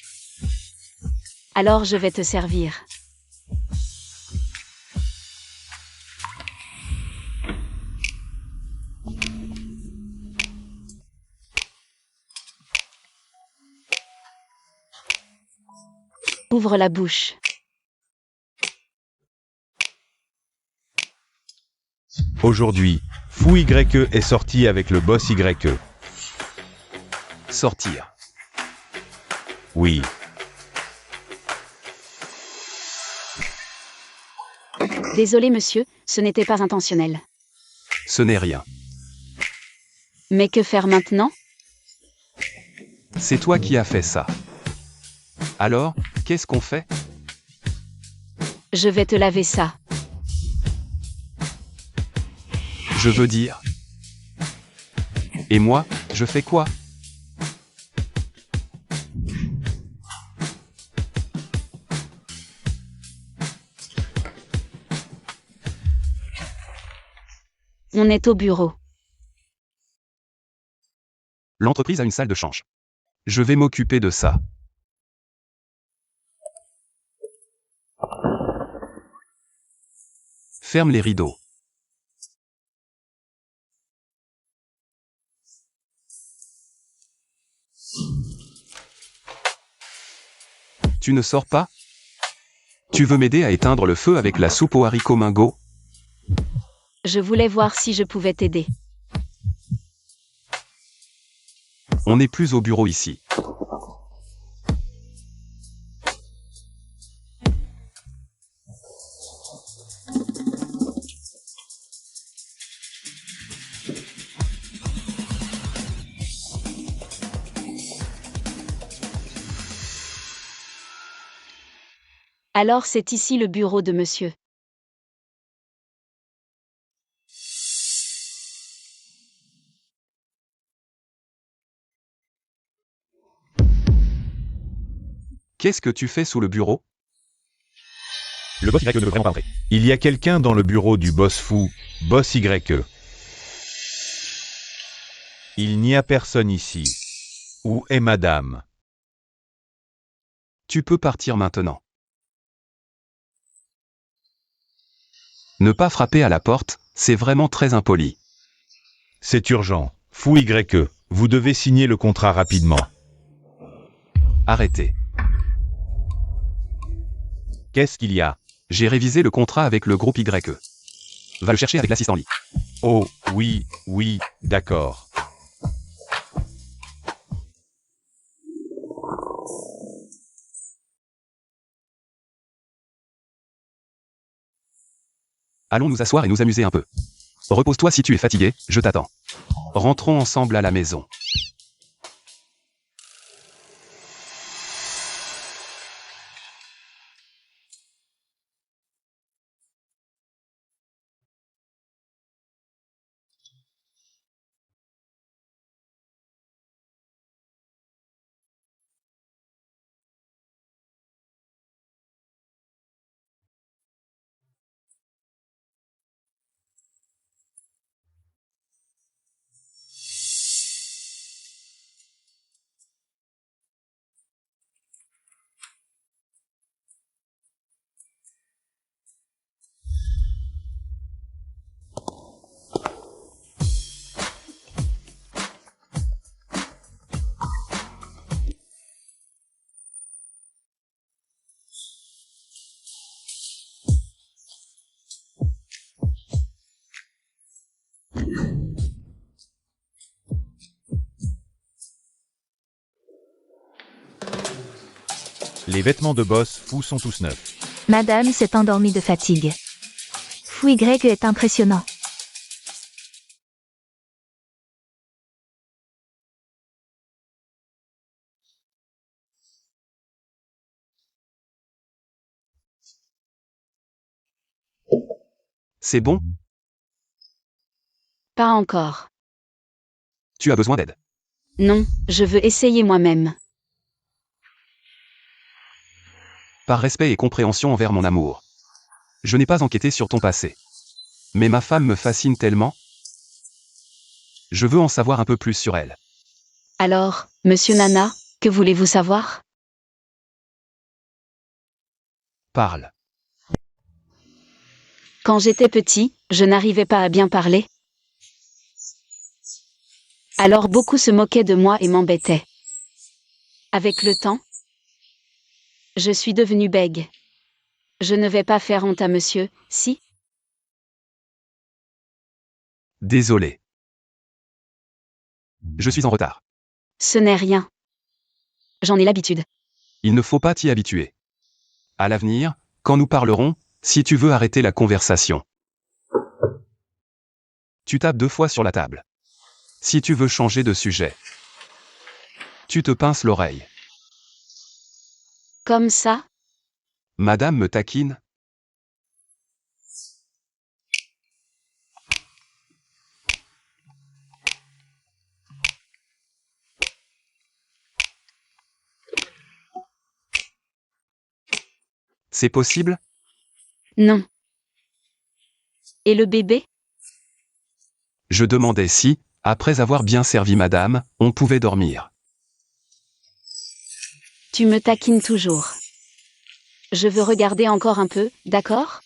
S1: Alors je vais te servir. couvre la bouche.
S3: Aujourd'hui, Fou YE est sorti avec le boss YE.
S2: Sortir.
S3: Oui.
S1: Désolé monsieur, ce n'était pas intentionnel.
S2: Ce n'est rien.
S1: Mais que faire maintenant?
S2: C'est toi qui as fait ça. Alors, qu'est-ce qu'on fait?
S1: Je vais te laver ça.
S2: Je veux dire. Et moi, je fais quoi?
S1: On est au bureau.
S2: L'entreprise a une salle de change. Je vais m'occuper de ça. Ferme les rideaux. Tu ne sors pas? Tu veux m'aider à éteindre le feu avec la soupe aux haricots Mingo?
S1: Je voulais voir si je pouvais t'aider.
S2: On n'est plus au bureau ici.
S1: Alors c'est ici le bureau de monsieur.
S2: Qu'est-ce que tu fais sous le bureau?
S3: Le boss YE ne veut vraiment pas entrer. Il y a quelqu'un dans le bureau du boss Fou, boss YE. Il n'y a personne ici. Où est madame?
S2: Tu peux partir maintenant. Ne pas frapper à la porte, c'est vraiment très impoli.
S3: C'est urgent. Fou YE, vous devez signer le contrat rapidement.
S2: Arrêtez.
S3: Qu'est-ce qu'il y a?
S2: J'ai révisé le contrat avec le groupe YE. Va le chercher avec l'assistant Lee.
S3: Oh, oui, d'accord.
S2: Allons nous asseoir et nous amuser un peu. Repose-toi si tu es fatigué, je t'attends. Rentrons ensemble à la maison.
S3: Les vêtements de boss Fou sont tous neufs.
S4: Madame s'est endormie de fatigue. Fou YE est impressionnant.
S2: C'est bon?
S1: Pas encore.
S2: Tu as besoin d'aide.
S1: Non, je veux essayer moi-même.
S2: Par respect et compréhension envers mon amour. Je n'ai pas enquêté sur ton passé. Mais ma femme me fascine tellement. Je veux en savoir un peu plus sur elle.
S1: Alors, monsieur Nana, que voulez-vous savoir?
S2: Parle.
S1: Quand j'étais petit, je n'arrivais pas à bien parler. Alors beaucoup se moquaient de moi et m'embêtaient. Avec le temps, Je suis devenue bègue. Je ne vais pas faire honte à monsieur, si?
S2: Désolé. Je suis en retard.
S1: Ce n'est rien. J'en ai l'habitude.
S2: Il ne faut pas t'y habituer. À l'avenir, quand nous parlerons, si tu veux arrêter la conversation. Tu tapes 2 fois sur la table. Si tu veux changer de sujet. Tu te pinces l'oreille.
S1: Comme ça?
S2: Madame me taquine. C'est possible?
S1: Non. Et le bébé?
S2: Je demandais si, après avoir bien servi madame, on pouvait dormir.
S1: Tu me taquines toujours. Je veux regarder encore un peu, d'accord?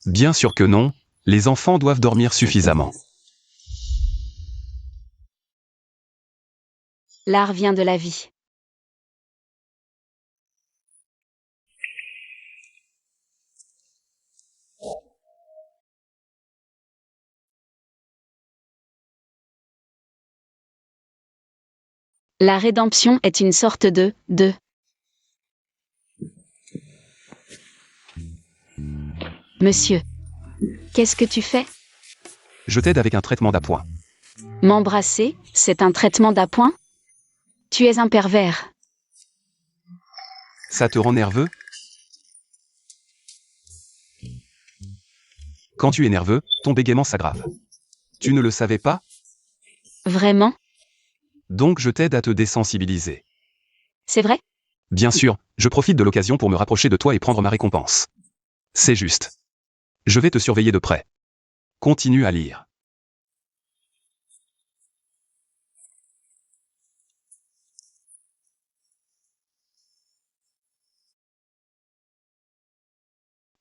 S2: Bien sûr que non, les enfants doivent dormir suffisamment.
S1: L'art vient de la vie. La rédemption est une sorte de. Monsieur. Qu'est-ce que tu fais?
S2: Je t'aide avec un traitement d'appoint.
S1: M'embrasser, c'est un traitement d'appoint? Tu es un pervers.
S2: Ça te rend nerveux? Quand tu es nerveux, ton bégaiement s'aggrave. Tu ne le savais pas?
S1: Vraiment?
S2: Donc je t'aide à te désensibiliser.
S1: C'est vrai?
S2: Bien sûr, je profite de l'occasion pour me rapprocher de toi et prendre ma récompense. C'est juste. Je vais te surveiller de près. Continue à lire.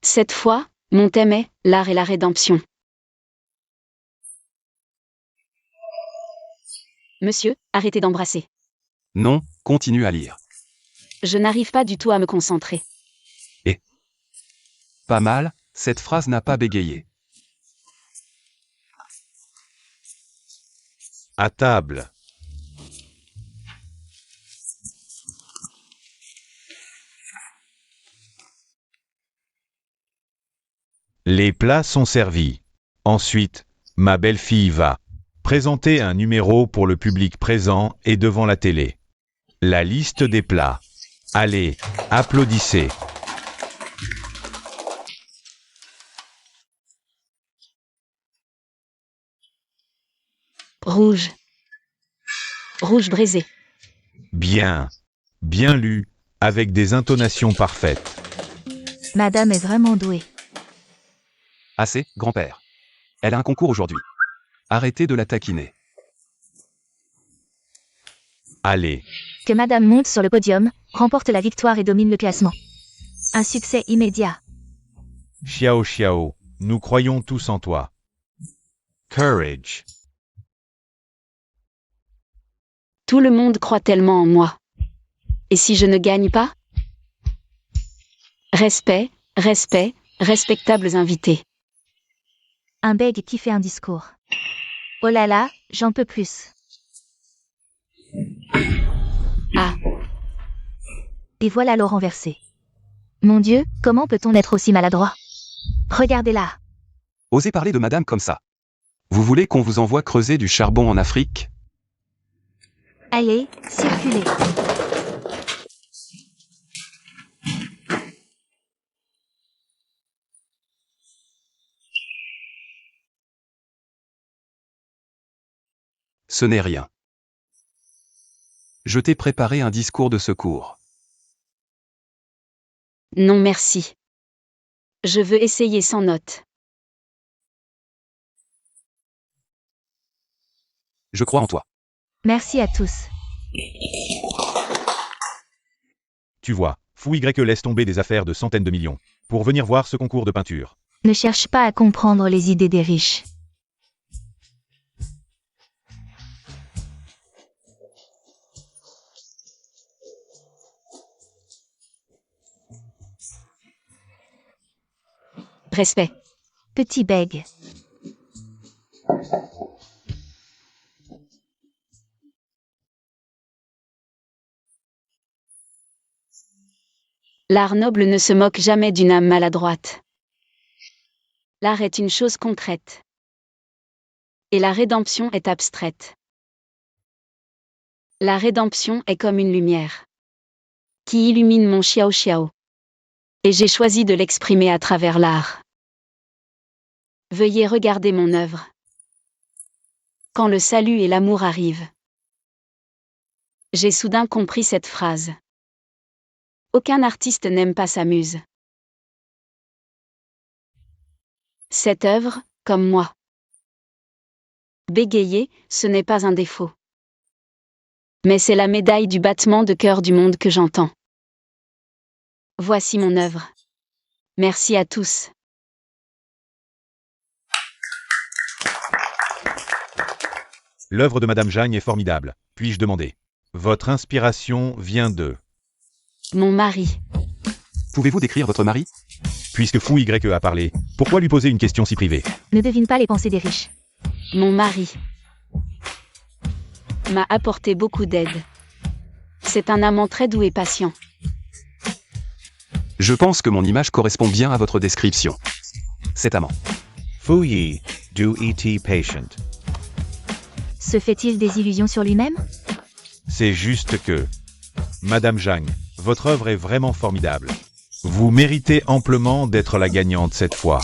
S1: Cette fois, mon thème est l'art et la rédemption. Monsieur, arrêtez d'embrasser.
S2: Non, continue à lire.
S1: Je n'arrive pas du tout à me concentrer.
S2: Pas mal, cette phrase n'a pas bégayé.
S3: À table. Les plats sont servis. Ensuite, ma belle-fille va présenter un numéro pour le public présent et devant la télé. La liste des plats. Allez, applaudissez.
S1: Rouge. Rouge braisé.
S3: Bien. Bien lu, avec des intonations parfaites.
S4: Madame est vraiment douée.
S2: Assez, grand-père. Elle a un concours aujourd'hui. Arrêtez de la taquiner.
S3: Allez,
S4: Que Madame monte sur le podium, remporte la victoire et domine le classement. Un succès immédiat.
S3: Xiao Xiao, nous croyons tous en toi. Courage.
S1: Tout le monde croit tellement en moi. Et si je ne gagne pas? Respect, respect, respectables invités.
S4: Un bègue qui fait un discours. Oh là là, j'en peux plus.
S1: Ah,
S4: Et voilà l'eau renversée. Mon Dieu, comment peut-on être aussi maladroit? Regardez-la.
S2: Osez parler de madame comme ça. Vous voulez qu'on vous envoie creuser du charbon en Afrique?
S4: Allez, circulez.
S2: Ce n'est rien. Je t'ai préparé un discours de secours.
S1: non merci. Je veux essayer sans note.
S2: Je crois en toi.
S4: Merci à tous.
S3: Tu vois, Fou Y laisse tomber des affaires de centaines de millions pour venir voir ce concours de peinture.
S4: Ne cherche pas à comprendre les idées des riches.
S1: Respect.
S4: Petit bègue.
S1: L'art noble ne se moque jamais d'une âme maladroite. L'art est une chose concrète. Et la rédemption est abstraite. La rédemption est comme une lumière qui illumine mon xiao xiao. Et j'ai choisi de l'exprimer à travers l'art. Veuillez regarder mon œuvre. Quand le salut et l'amour arrivent. J'ai soudain compris cette phrase. Aucun artiste n'aime pas sa muse. Cette œuvre, comme moi. Bégayer, ce n'est pas un défaut. Mais c'est la médaille du battement de cœur du monde que j'entends. Voici mon œuvre. Merci à tous.
S3: L'œuvre de Madame Jagne est formidable. Puis-je demander? Votre inspiration vient de...
S1: Mon mari.
S2: Pouvez-vous décrire votre mari?
S3: Puisque Fou Y a parlé, pourquoi lui poser une question si privée?
S4: Ne devine pas les pensées des riches.
S1: Mon mari m'a apporté beaucoup d'aide. C'est un amant très doux et patient.
S2: Je pense que mon image correspond bien à votre description. Cet amant.
S5: Fu Yi, do et patient.
S4: Se fait-il des illusions sur lui-même?
S3: C'est juste que... Madame Jagne, votre œuvre est vraiment formidable. Vous méritez amplement d'être la gagnante cette fois.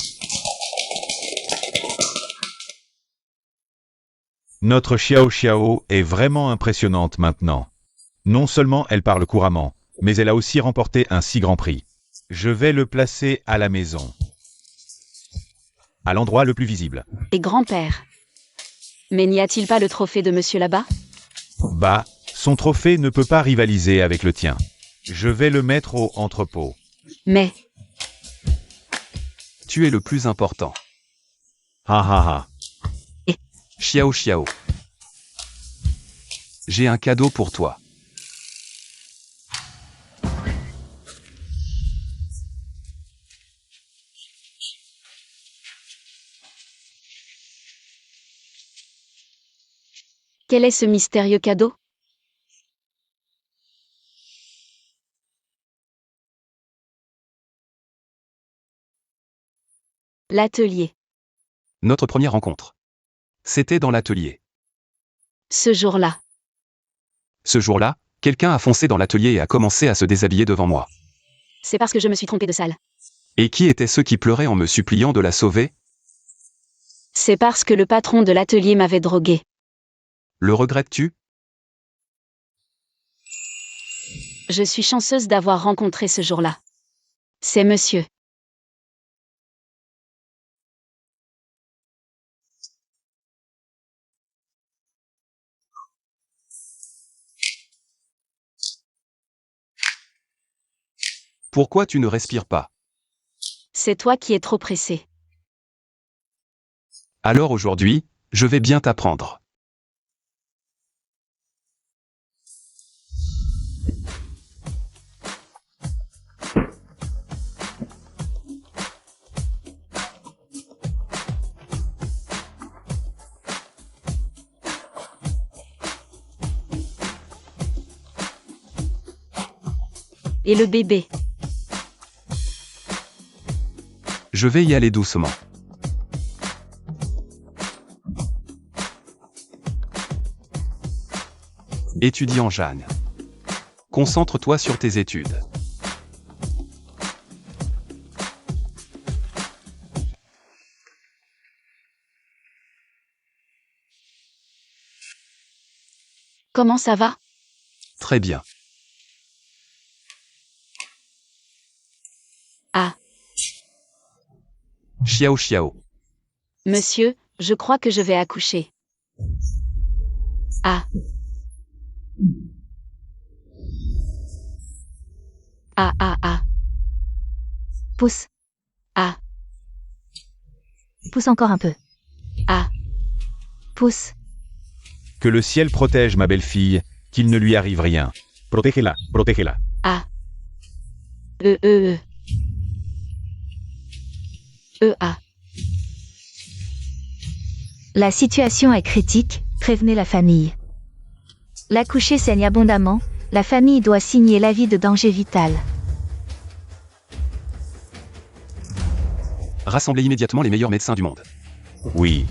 S3: Notre Xiao Xiao est vraiment impressionnante maintenant. Non seulement elle parle couramment, mais elle a aussi remporté un si grand prix. Je vais le placer à la maison. À l'endroit le plus visible.
S1: Et grand-père. Mais n'y a-t-il pas le trophée de monsieur là-bas?
S3: Bah, son trophée ne peut pas rivaliser avec le tien. Je vais le mettre au entrepôt.
S1: Mais,
S2: Tu es le plus important.
S3: Ha ha ha.
S2: Xiao Xiao. J'ai un cadeau pour toi.
S1: quel est ce mystérieux cadeau? L'atelier.
S2: Notre première rencontre. C'était dans l'atelier.
S1: Ce jour-là.
S2: Ce jour-là, quelqu'un a foncé dans l'atelier et a commencé à se déshabiller devant moi.
S1: C'est parce que je me suis trompée de salle.
S2: Et qui étaient ceux qui pleuraient en me suppliant de la sauver?
S1: C'est parce que le patron de l'atelier m'avait drogué.
S2: Le regrettes-tu?
S1: Je suis chanceuse d'avoir rencontré ce jour-là. C'est monsieur.
S2: Pourquoi tu ne respires pas?
S1: C'est toi qui es trop pressé.
S2: Alors aujourd'hui, je vais bien t'apprendre.
S1: Et le bébé.
S2: Je vais y aller doucement. Étudiant Jeanne. Concentre-toi sur tes études.
S1: Comment ça va?
S2: Très bien.
S1: Ah,
S2: Xiao Xiao.
S1: monsieur, je crois que je vais accoucher. Ah. Ah ah ah.
S4: Pousse.
S1: Ah.
S4: Pousse encore un peu.
S1: Ah.
S4: Pousse.
S3: Que le ciel protège ma belle-fille, qu'il ne lui arrive rien. Protégez-la, protégez-la.
S1: Ah. Euh. EA.
S4: La situation est critique, prévenez la famille. L'accouché saigne abondamment, la famille doit signer l'avis de danger vital.
S2: Rassemblez immédiatement les meilleurs médecins du monde.
S3: Oui.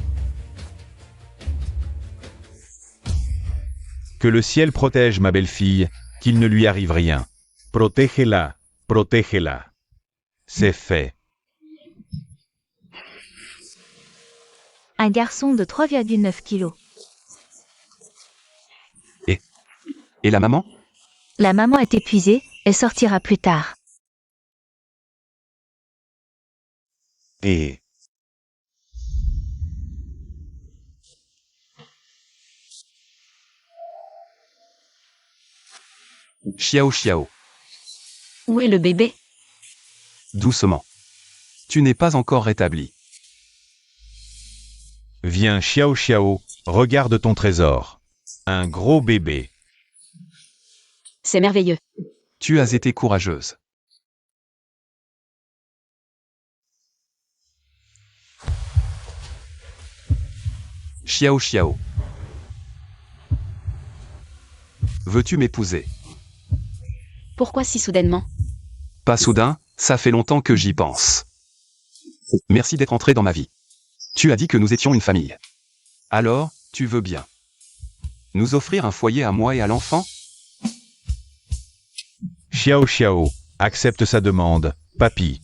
S3: Que le ciel protège ma belle-fille, qu'il ne lui arrive rien. Protégez-la, protégez-la. C'est fait.
S4: Un garçon de 3,9 kg.
S2: Et la maman?
S4: La maman est épuisée, elle sortira plus tard.
S5: E.
S2: Xiao Xiao.
S1: Où est le bébé?
S2: Doucement. Tu n'es pas encore rétabli.
S3: Viens Xiao Xiao, regarde ton trésor. Un gros bébé.
S1: C'est merveilleux.
S2: Tu as été courageuse. Xiao Xiao. Veux-tu m'épouser?
S1: Pourquoi si soudainement?
S2: Pas soudain, ça fait longtemps que j'y pense. Merci d'être entré dans ma vie. Tu as dit que nous étions une famille. Alors, tu veux bien nous offrir un foyer à moi et à l'enfant?
S3: Xiao Xiao, accepte sa demande, papy.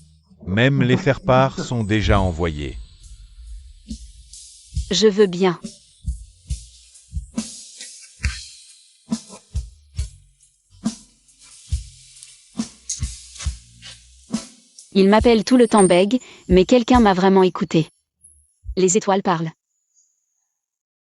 S3: Même les faire-part sont déjà envoyés.
S1: Je veux bien. Il m'appelle tout le temps Beg, mais quelqu'un m'a vraiment écouté. Les étoiles parlent.